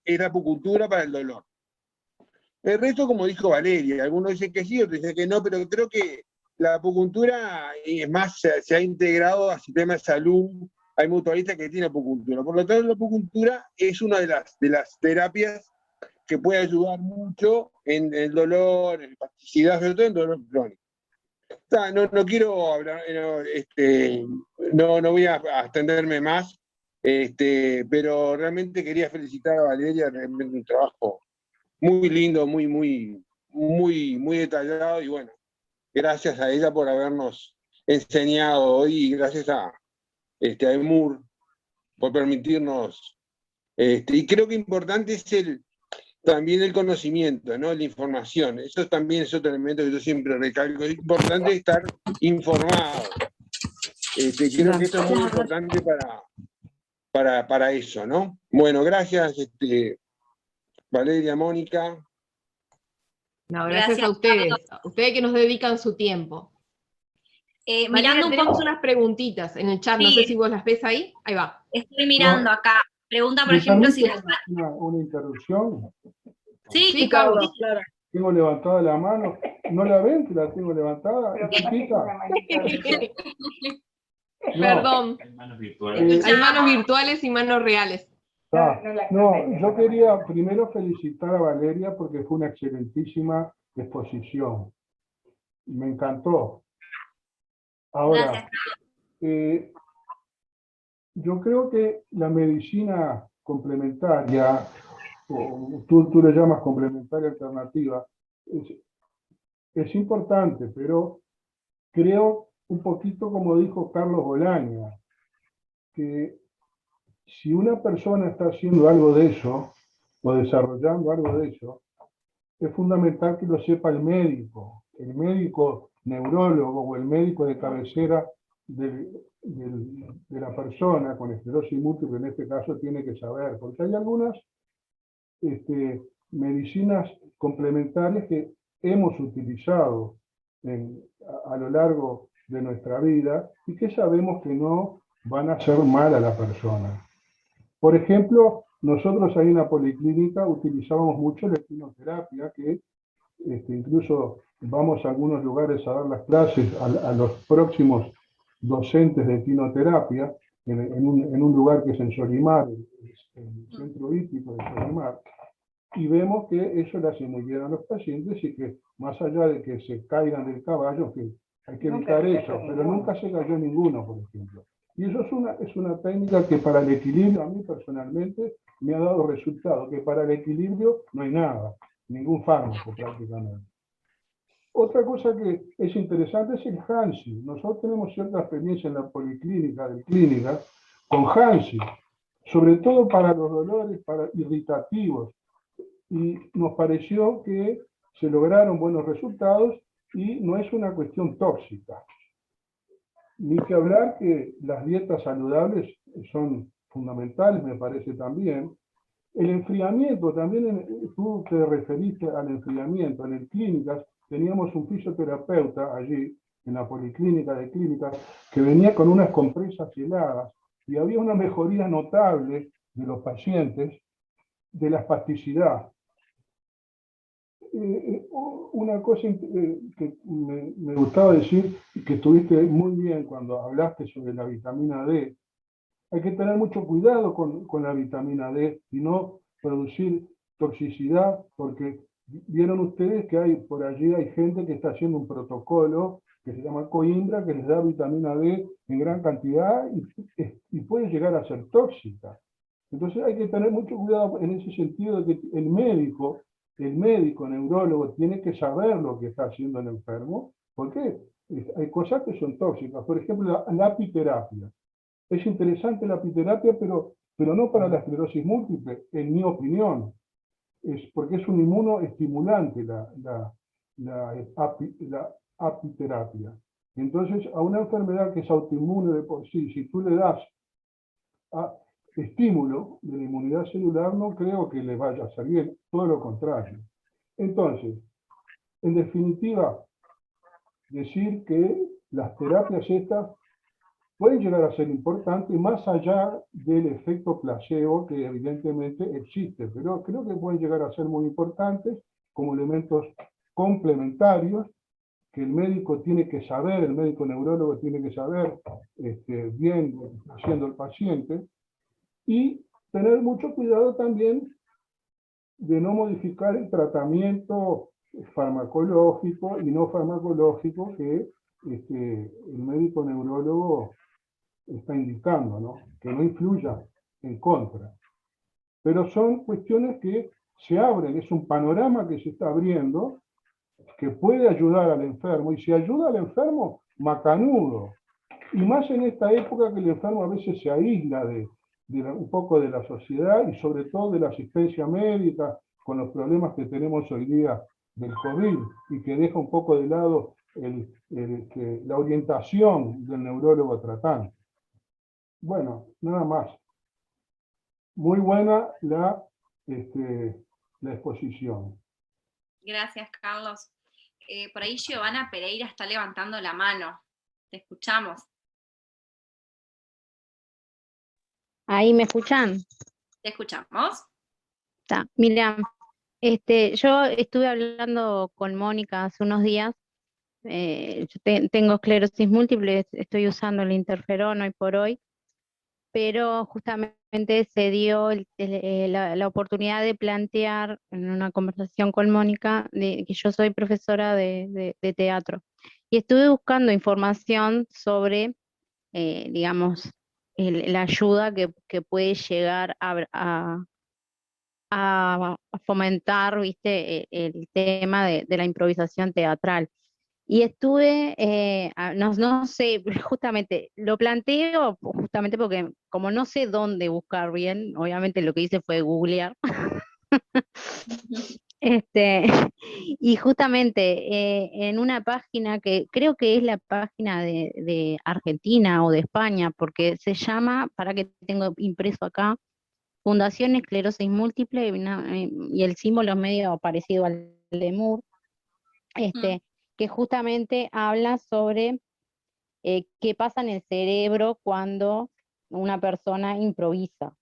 es la acupuntura para el dolor. El resto, como dijo Valeria, algunos dicen que sí, otros dicen que no, pero creo que la acupuntura, es más, se ha integrado al sistema de salud. Hay mutualistas que tienen acupuntura. Por lo tanto, la acupuntura es una de las terapias que puede ayudar mucho en el dolor, en espasticidad, sobre todo en dolor crónico. No quiero hablar, no voy a extenderme más, pero realmente quería felicitar a Valeria, realmente un trabajo muy lindo, muy detallado, y bueno, gracias a ella por habernos enseñado hoy, y gracias a EMUR por permitirnos, y creo que importante es también el conocimiento, ¿no? La información. Eso también es otro elemento que yo siempre recalco. Es importante estar informado. Creo que esto es muy importante para eso, ¿no? Bueno, gracias, Valeria, Mónica. No, gracias a ustedes. A ustedes que nos dedican su tiempo. Mirando tenemos unas preguntitas en el chat, sí. No sé si vos las ves ahí. Ahí va. Estoy mirando acá. Pregunta, por ejemplo, si una interrupción. Sí, Carlos, claro. Tengo levantada la mano. ¿No la ven que la tengo levantada? Perdón. Hay manos virtuales y manos reales. No, yo quería primero felicitar a Valeria porque fue una excelentísima exposición. Me encantó. Ahora, yo creo que la medicina complementaria, o tú le llamas complementaria alternativa, es importante, pero creo un poquito como dijo Carlos Bolaña, que si una persona está haciendo algo de eso, o desarrollando algo de eso, es fundamental que lo sepa el médico neurólogo o el médico de cabecera de la persona con esclerosis múltiple, en este caso, tiene que saber, porque hay algunas medicinas complementarias que hemos utilizado a lo largo de nuestra vida y que sabemos que no van a hacer mal a la persona. Por ejemplo, nosotros ahí en la policlínica utilizábamos mucho la equinoterapia, que incluso vamos a algunos lugares a dar las clases a los próximos docentes de equinoterapia, en un lugar que es en Solimar, el centro hípico de Solimar, y vemos que eso le hace muy bien a los pacientes y que más allá de que se caigan del caballo, que hay que evitar eso, pero nunca se cayó ninguno, por ejemplo. Y eso es una técnica que para el equilibrio, a mí personalmente, me ha dado resultado, que para el equilibrio no hay nada, ningún fármaco prácticamente. Otra cosa que es interesante es el Hansi. Nosotros tenemos cierta experiencia en la policlínica, de clínica, con Hansi, sobre todo para los dolores irritativos. Y nos pareció que se lograron buenos resultados y no es una cuestión tóxica. Ni que hablar que las dietas saludables son fundamentales, me parece también. El enfriamiento, también tú te referiste al enfriamiento. En el clínicas teníamos un fisioterapeuta allí, en la policlínica de clínicas, que venía con unas compresas heladas y había una mejoría notable de los pacientes de la espasticidad. Una cosa que me gustaba decir, que estuviste muy bien cuando hablaste sobre la vitamina D, hay que tener mucho cuidado con la vitamina D y no producir toxicidad, porque vieron ustedes que por allí hay gente que está haciendo un protocolo que se llama Coimbra, que les da vitamina D en gran cantidad y puede llegar a ser tóxica. Entonces hay que tener mucho cuidado en ese sentido de que el médico neurólogo, tiene que saber lo que está haciendo el enfermo, porque hay cosas que son tóxicas. Por ejemplo, la apiterapia. Es interesante la apiterapia, pero no para la esclerosis múltiple, en mi opinión. Porque es un inmunoestimulante la apiterapia. Entonces, a una enfermedad que es autoinmune de por sí, si tú le das estímulo de la inmunidad celular, no creo que le vaya a salir, todo lo contrario. Entonces, en definitiva, decir que las terapias estas pueden llegar a ser importantes más allá del efecto placebo que evidentemente existe, pero creo que pueden llegar a ser muy importantes como elementos complementarios que el médico tiene que saber, el médico neurólogo tiene que saber bien lo que está haciendo el paciente, y tener mucho cuidado también de no modificar el tratamiento farmacológico y no farmacológico que el médico neurólogo está indicando, ¿no? Que no influya en contra. Pero son cuestiones que se abren, es un panorama que se está abriendo, que puede ayudar al enfermo, y si ayuda al enfermo, macanudo. Y más en esta época que el enfermo a veces se aísla un poco de la sociedad y sobre todo de la asistencia médica, con los problemas que tenemos hoy día del COVID, y que deja un poco de lado la orientación del neurólogo tratante. Bueno, nada más. Muy buena la exposición. Gracias, Carlos. Por ahí Giovanna Pereira está levantando la mano. Te escuchamos. ¿Ahí me escuchan? ¿Te escuchamos? Mira, yo estuve hablando con Mónica hace unos días. Yo tengo esclerosis múltiple, estoy usando el interferón hoy por hoy, pero justamente se dio la oportunidad de plantear en una conversación con Mónica que yo soy profesora de teatro. Y estuve buscando información sobre, digamos, la ayuda que puede llegar a fomentar, ¿viste? El tema de la improvisación teatral. Y estuve, no sé, justamente, lo planteo justamente porque como no sé dónde buscar bien, obviamente lo que hice fue googlear. Y justamente en una página que creo que es la página de Argentina o de España, porque se llama, para que tengo impreso acá, Fundación Esclerosis Múltiple, y el símbolo es medio parecido al de Moore, que justamente habla sobre qué pasa en el cerebro cuando una persona improvisa,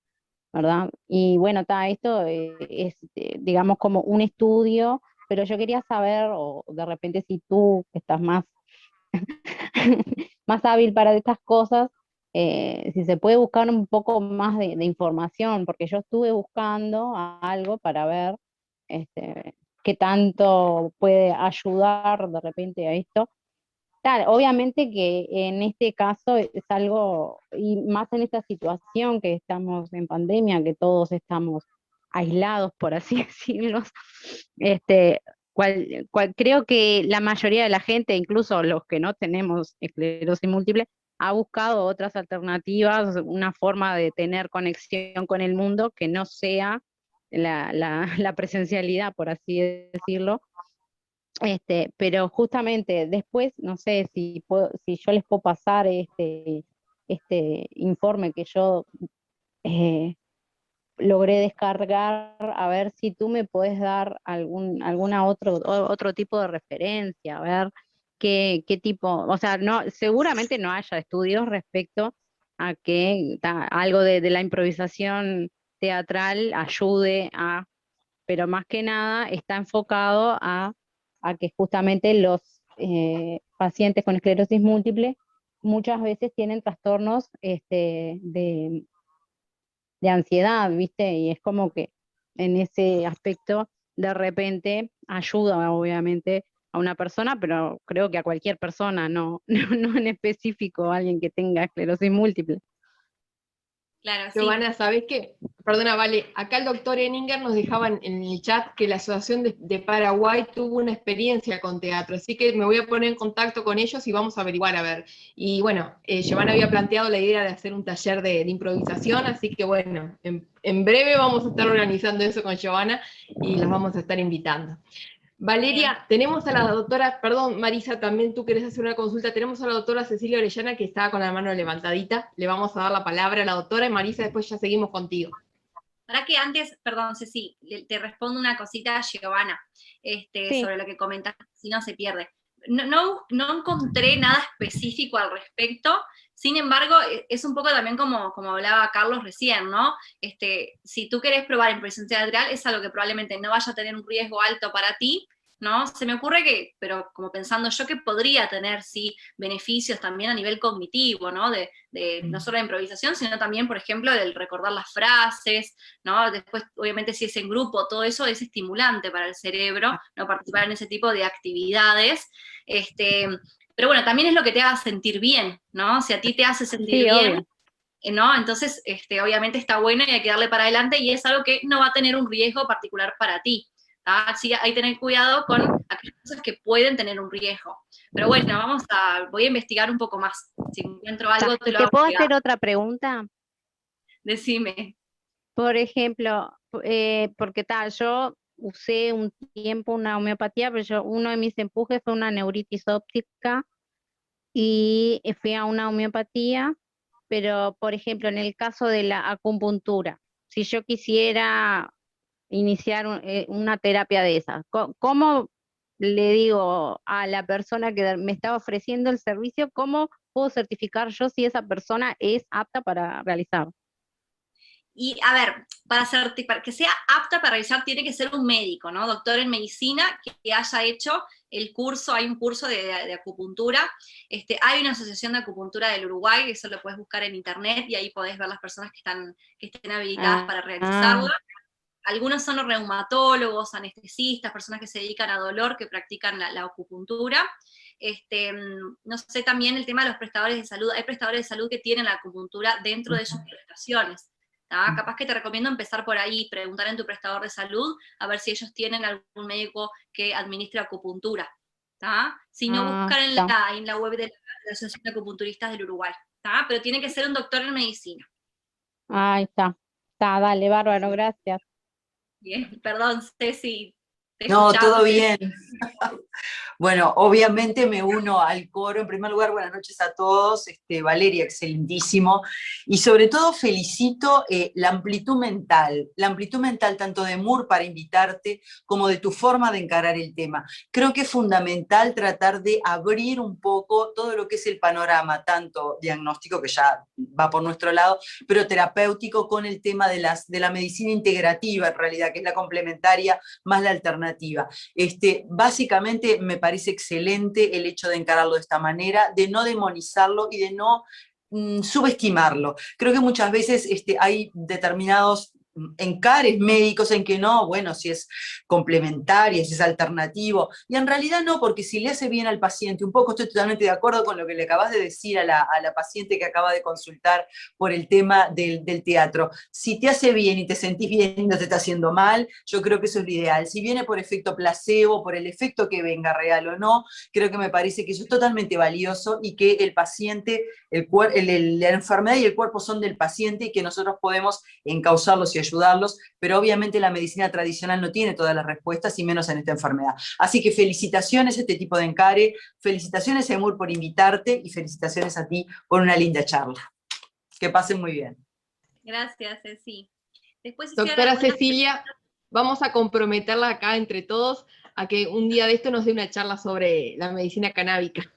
¿verdad? Y bueno, esto es, digamos, como un estudio, pero yo quería saber, o de repente si tú que estás más, más hábil para estas cosas, si se puede buscar un poco más de información, porque yo estuve buscando algo para ver qué tanto puede ayudar de repente a esto. Claro, obviamente que en este caso es algo, y más en esta situación que estamos en pandemia, que todos estamos aislados, por así decirlo, creo que la mayoría de la gente, incluso los que no tenemos esclerosis múltiple, ha buscado otras alternativas, una forma de tener conexión con el mundo que no sea la presencialidad, por así decirlo. Pero justamente después, no sé si yo les puedo pasar este informe que yo logré descargar, a ver si tú me puedes dar alguna otro tipo de referencia, a ver qué tipo, o sea, no, seguramente no haya estudios respecto a que algo de la improvisación teatral ayude a, pero más que nada está enfocado a que justamente los pacientes con esclerosis múltiple muchas veces tienen trastornos de ansiedad, ¿viste? Y es como que en ese aspecto de repente ayuda obviamente a una persona, pero creo que a cualquier persona, no en específico a alguien que tenga esclerosis múltiple. Claro, Giovanna, sí. ¿sabés qué? Perdona, Vale, acá el doctor Eninger nos dejaba en el chat que la Asociación de Paraguay tuvo una experiencia con teatro, así que me voy a poner en contacto con ellos y vamos a averiguar, a ver. Y bueno, Giovanna había planteado la idea de hacer un taller de improvisación, así que bueno, en breve vamos a estar organizando eso con Giovanna y los vamos a estar invitando. Valeria, tenemos a la doctora, perdón Marisa, también tú querés hacer una consulta, tenemos a la doctora Cecilia Orellana que está con la mano levantadita, le vamos a dar la palabra a la doctora y Marisa después ya seguimos contigo. Para que antes, perdón Ceci, te respondo una cosita a Giovanna, Sí. sobre lo que comentaste, si no se pierde. No encontré nada específico al respecto, sin embargo, es un poco también como hablaba Carlos recién, ¿no? Si tú querés probar improvisación teatral, es algo que probablemente no vaya a tener un riesgo alto para ti, ¿no? Se me ocurre que, pero como pensando yo, que podría tener, sí, beneficios también a nivel cognitivo, ¿no? No solo de improvisación, sino también, por ejemplo, del recordar las frases, ¿no? Después, obviamente, si es en grupo, todo eso es estimulante para el cerebro, ¿no? Participar en ese tipo de actividades. Pero bueno, también es lo que te haga sentir bien, ¿no? Si a ti te hace sentir bien, ¿no? Entonces, obviamente está bueno y hay que darle para adelante y es algo que no va a tener un riesgo particular para ti. Sí, hay que tener cuidado con aquellas cosas que pueden tener un riesgo. Pero bueno, voy a investigar un poco más. Si encuentro algo, te lo hago. ¿Te puedo hacer otra pregunta? Decime. Por ejemplo, porque yo usé un tiempo una homeopatía, pero uno de mis empujes fue una neuritis óptica y fui a una homeopatía, pero por ejemplo, en el caso de la acupuntura, si yo quisiera iniciar una terapia de esas, ¿cómo le digo a la persona que me está ofreciendo el servicio, cómo puedo certificar yo si esa persona es apta para realizar? Y a ver, para que sea apta para realizar tiene que ser un médico, ¿no? Doctor en medicina que haya hecho el curso, hay un curso de acupuntura, hay una asociación de acupuntura del Uruguay, eso lo puedes buscar en internet y ahí podés ver las personas que estén habilitadas para realizarlo. Algunos son los reumatólogos, anestesistas, personas que se dedican a dolor, que practican la acupuntura. No sé, también el tema de los prestadores de salud, hay prestadores de salud que tienen la acupuntura dentro de sus prestaciones. Capaz que te recomiendo empezar por ahí, preguntar en tu prestador de salud, a ver si ellos tienen algún médico que administre acupuntura. Si no, buscar en la web de la Asociación de Acupunturistas del Uruguay. Pero tiene que ser un doctor en medicina. Ahí está. Dale, bárbaro, gracias. Bien, perdón, Ceci. No, todo bien. Bueno, obviamente me uno al coro. En primer lugar, buenas noches a todos. Valeria, excelentísimo. Y sobre todo felicito la amplitud mental tanto de Moore para invitarte como de tu forma de encarar el tema. Creo que es fundamental tratar de abrir un poco todo lo que es el panorama, tanto diagnóstico, que ya va por nuestro lado, pero terapéutico, con el tema de la medicina integrativa, en realidad, que es la complementaria más la alternativa. Básicamente me parece excelente el hecho de encararlo de esta manera, de no demonizarlo y de no subestimarlo. Creo que muchas veces hay determinados encares médicos en que no, bueno, si es complementaria, si es alternativo, y en realidad no, porque si le hace bien al paciente, un poco estoy totalmente de acuerdo con lo que le acabas de decir a la paciente que acaba de consultar por el tema del teatro, si te hace bien y te sentís bien y no te está haciendo mal, yo creo que eso es lo ideal. Si viene por efecto placebo, por el efecto que venga real o no, creo que me parece que eso es totalmente valioso y que el paciente, la enfermedad y el cuerpo son del paciente y que nosotros podemos encauzarlos y ayudarlos, pero obviamente la medicina tradicional no tiene todas las respuestas y menos en esta enfermedad. Así que felicitaciones a este tipo de encare, felicitaciones a Emur por invitarte y felicitaciones a ti por una linda charla. Que pasen muy bien. Gracias, Ceci. Después Doctora Cecilia, vamos a comprometerla acá entre todos a que un día de esto nos dé una charla sobre la medicina canábica.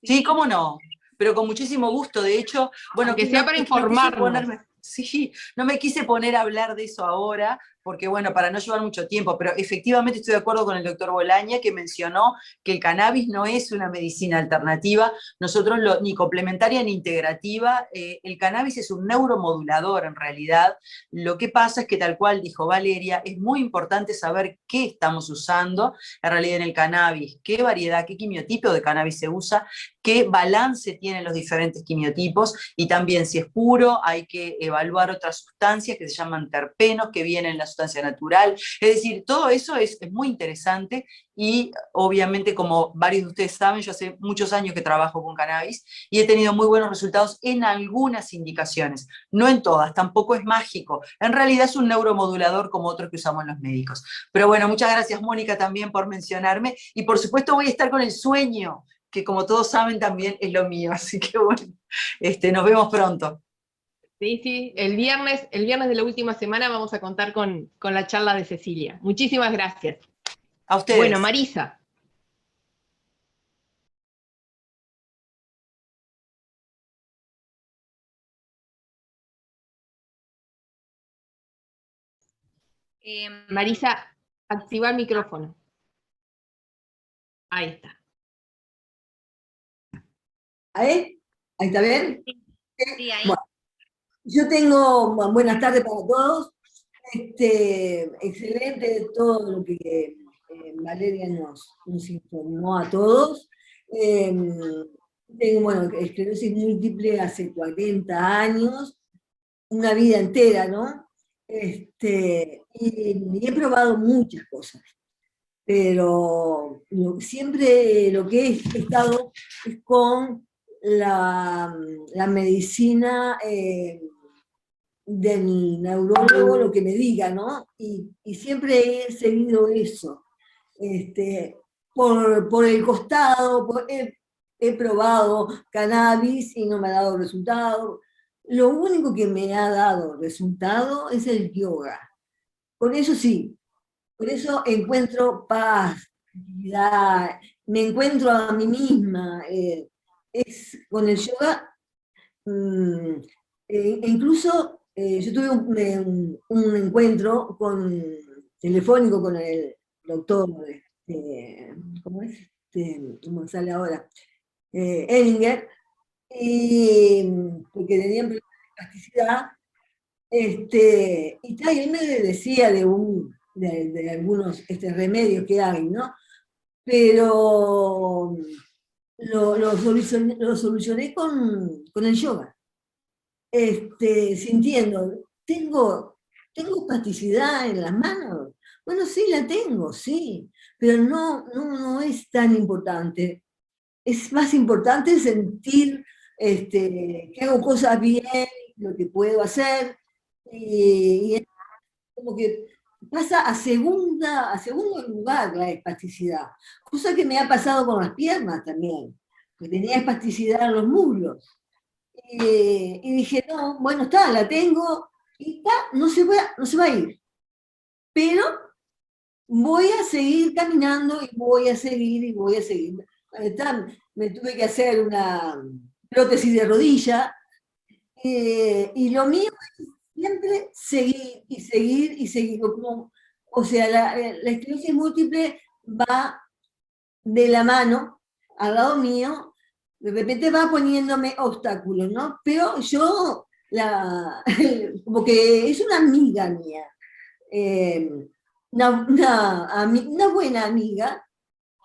Sí, cómo no, pero con muchísimo gusto. De hecho, bueno, que sea para informarnos. Sí, no me quise poner a hablar de eso ahora, porque bueno, para no llevar mucho tiempo, pero efectivamente estoy de acuerdo con el doctor Bolaña, que mencionó que el cannabis no es una medicina alternativa, nosotros ni complementaria ni integrativa, el cannabis es un neuromodulador en realidad. Lo que pasa es que, tal cual dijo Valeria, es muy importante saber qué estamos usando en realidad en el cannabis, qué variedad, qué quimiotipo de cannabis se usa, qué balance tienen los diferentes quimiotipos, y también si es puro hay que evaluar otras sustancias que se llaman terpenos, que vienen en la sustancia natural. Es decir, todo eso es muy interesante y obviamente, como varios de ustedes saben, yo hace muchos años que trabajo con cannabis y he tenido muy buenos resultados en algunas indicaciones, no en todas, tampoco es mágico. En realidad es un neuromodulador como otros que usamos los médicos. Pero bueno, muchas gracias, Mónica, también por mencionarme, y por supuesto voy a estar con el sueño, que como todos saben también es lo mío, así que bueno, nos vemos pronto. Sí, el viernes de la última semana vamos a contar con la charla de Cecilia. Muchísimas gracias. A ustedes. Bueno, Marisa. Marisa, activa el micrófono. Ahí está. ¿Ahí está bien? Sí, ahí. Bueno, yo tengo, buenas tardes para todos. Excelente todo lo que Valeria nos informó a todos. Tengo, bueno, esclerosis múltiple hace 40 años, una vida entera, ¿no? Y he probado muchas cosas, pero siempre lo que he estado es con la medicina del neurólogo, lo que me diga, ¿no? Y siempre he seguido eso. Por el costado, he probado cannabis y no me ha dado resultado. Lo único que me ha dado resultado es el yoga. Por eso sí, por eso encuentro paz, tranquilidad, me encuentro a mí misma. Con el yoga, incluso yo tuve un encuentro telefónico con el doctor, ¿cómo es? ¿Cómo sale ahora? Ellinger, porque tenía problemas de plasticidad, y él me decía de algunos remedios que hay, ¿no? Pero lo solucioné con el yoga. Sintiendo, ¿tengo plasticidad en las manos? Bueno, sí, la tengo, sí, pero no es tan importante. Es más importante sentir que hago cosas bien, lo que puedo hacer, y es como que pasa a segundo lugar la espasticidad, cosa que me ha pasado con las piernas también, que tenía espasticidad en los muslos. Y dije, no, bueno, la tengo, y no se va a ir. Pero voy a seguir caminando, y voy a seguir. Me tuve que hacer una prótesis de rodilla, y lo mío es siempre seguir. O sea, la esclerosis múltiple va de la mano, al lado mío, De repente va poniéndome obstáculos, ¿no? Pero yo, como que es una amiga mía, una buena amiga,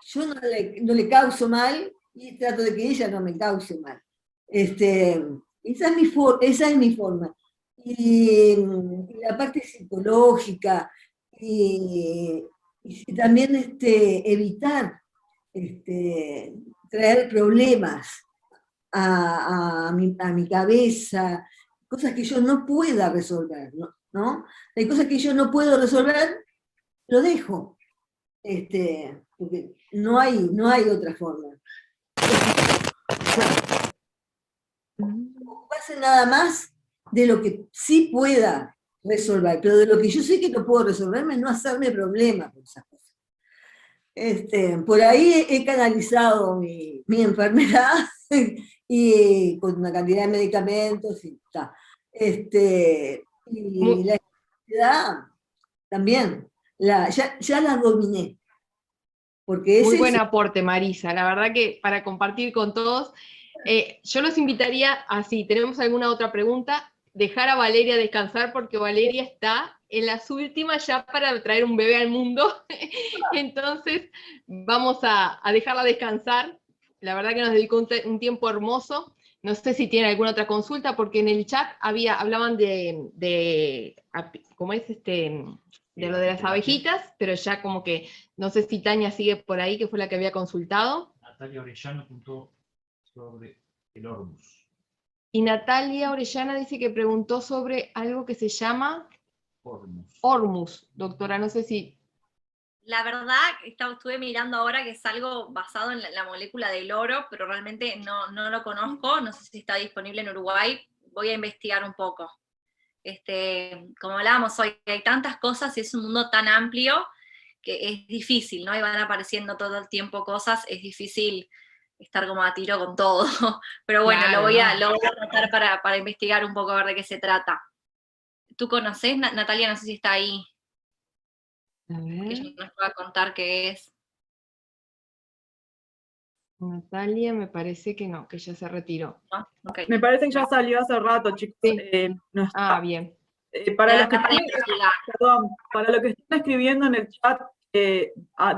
yo no le causo mal y trato de que ella no me cause mal. Esa es mi forma. Y la parte psicológica, y también evitar traer problemas a mi cabeza, cosas que yo no pueda resolver, ¿no? Hay cosas que yo no puedo resolver, lo dejo, porque no hay otra forma. Ocuparse nada más de lo que sí pueda resolver, pero de lo que yo sé que no puedo resolverme, no hacerme problemas por esas cosas. Por ahí he canalizado mi enfermedad y con una cantidad de medicamentos y está. Y la ansiedad también, ya la dominé. Porque muy buen aporte, Marisa. La verdad que para compartir con todos, yo los invitaría a, si tenemos alguna otra pregunta, dejar a Valeria descansar, porque Valeria está en las últimas ya para traer un bebé al mundo. Entonces vamos a dejarla descansar. La verdad que nos dedicó un tiempo hermoso. No sé si tienen alguna otra consulta, porque en el chat hablaban de ¿cómo es de lo de las abejitas, pero ya como que, no sé si Tania sigue por ahí, que fue la que había consultado. Natalia Orellano apuntó sobre el Ormus. Y Natalia Orellana dice que preguntó sobre algo que se llama Ormus. Ormus, doctora, no sé si... La verdad, estuve mirando ahora que es algo basado en la molécula del oro, pero realmente no lo conozco, no sé si está disponible en Uruguay, voy a investigar un poco. Como hablábamos hoy, hay tantas cosas y es un mundo tan amplio que es difícil, ¿no? Y van apareciendo todo el tiempo cosas, es difícil estar como a tiro con todo. Pero bueno, claro, lo voy a tratar para investigar un poco a ver de qué se trata. ¿Tú conocés, Natalia? No sé si está ahí. A ver. Que ella nos pueda contar qué es. Natalia, me parece que no, que ya se retiró. ¿No? Okay. Me parece que ya salió hace rato, chicos. Sí. No está. Bien. Para los que están escribiendo en el chat,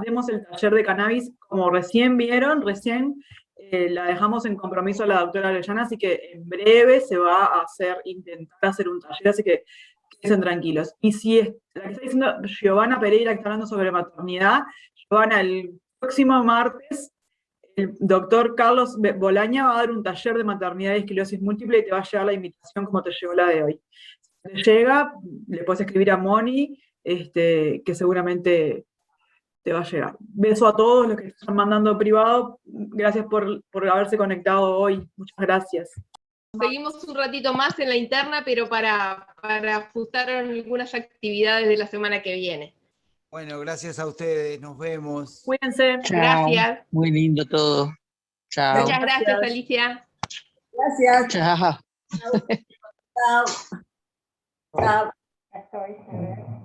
demos el taller de cannabis, como recién vieron, la dejamos en compromiso a la doctora Orellana, así que en breve se va a intentar hacer un taller, así que queden tranquilos. Y si es la que está diciendo Giovanna Pereira, que está hablando sobre maternidad, Giovanna, el próximo martes, el doctor Carlos Bolaña va a dar un taller de maternidad y esclerosis múltiple y te va a llegar la invitación como te llegó la de hoy. Si te llega, le puedes escribir a Moni, que seguramente te va a llegar. Beso a todos los que están mandando privado. Gracias por haberse conectado hoy. Muchas gracias. Seguimos un ratito más en la interna, pero para ajustar algunas actividades de la semana que viene. Bueno, gracias a ustedes, nos vemos. Cuídense. Chao. Gracias. Muy lindo todo. Chao. Muchas gracias, Alicia. Gracias. Chao. Chao. Chao. Chao.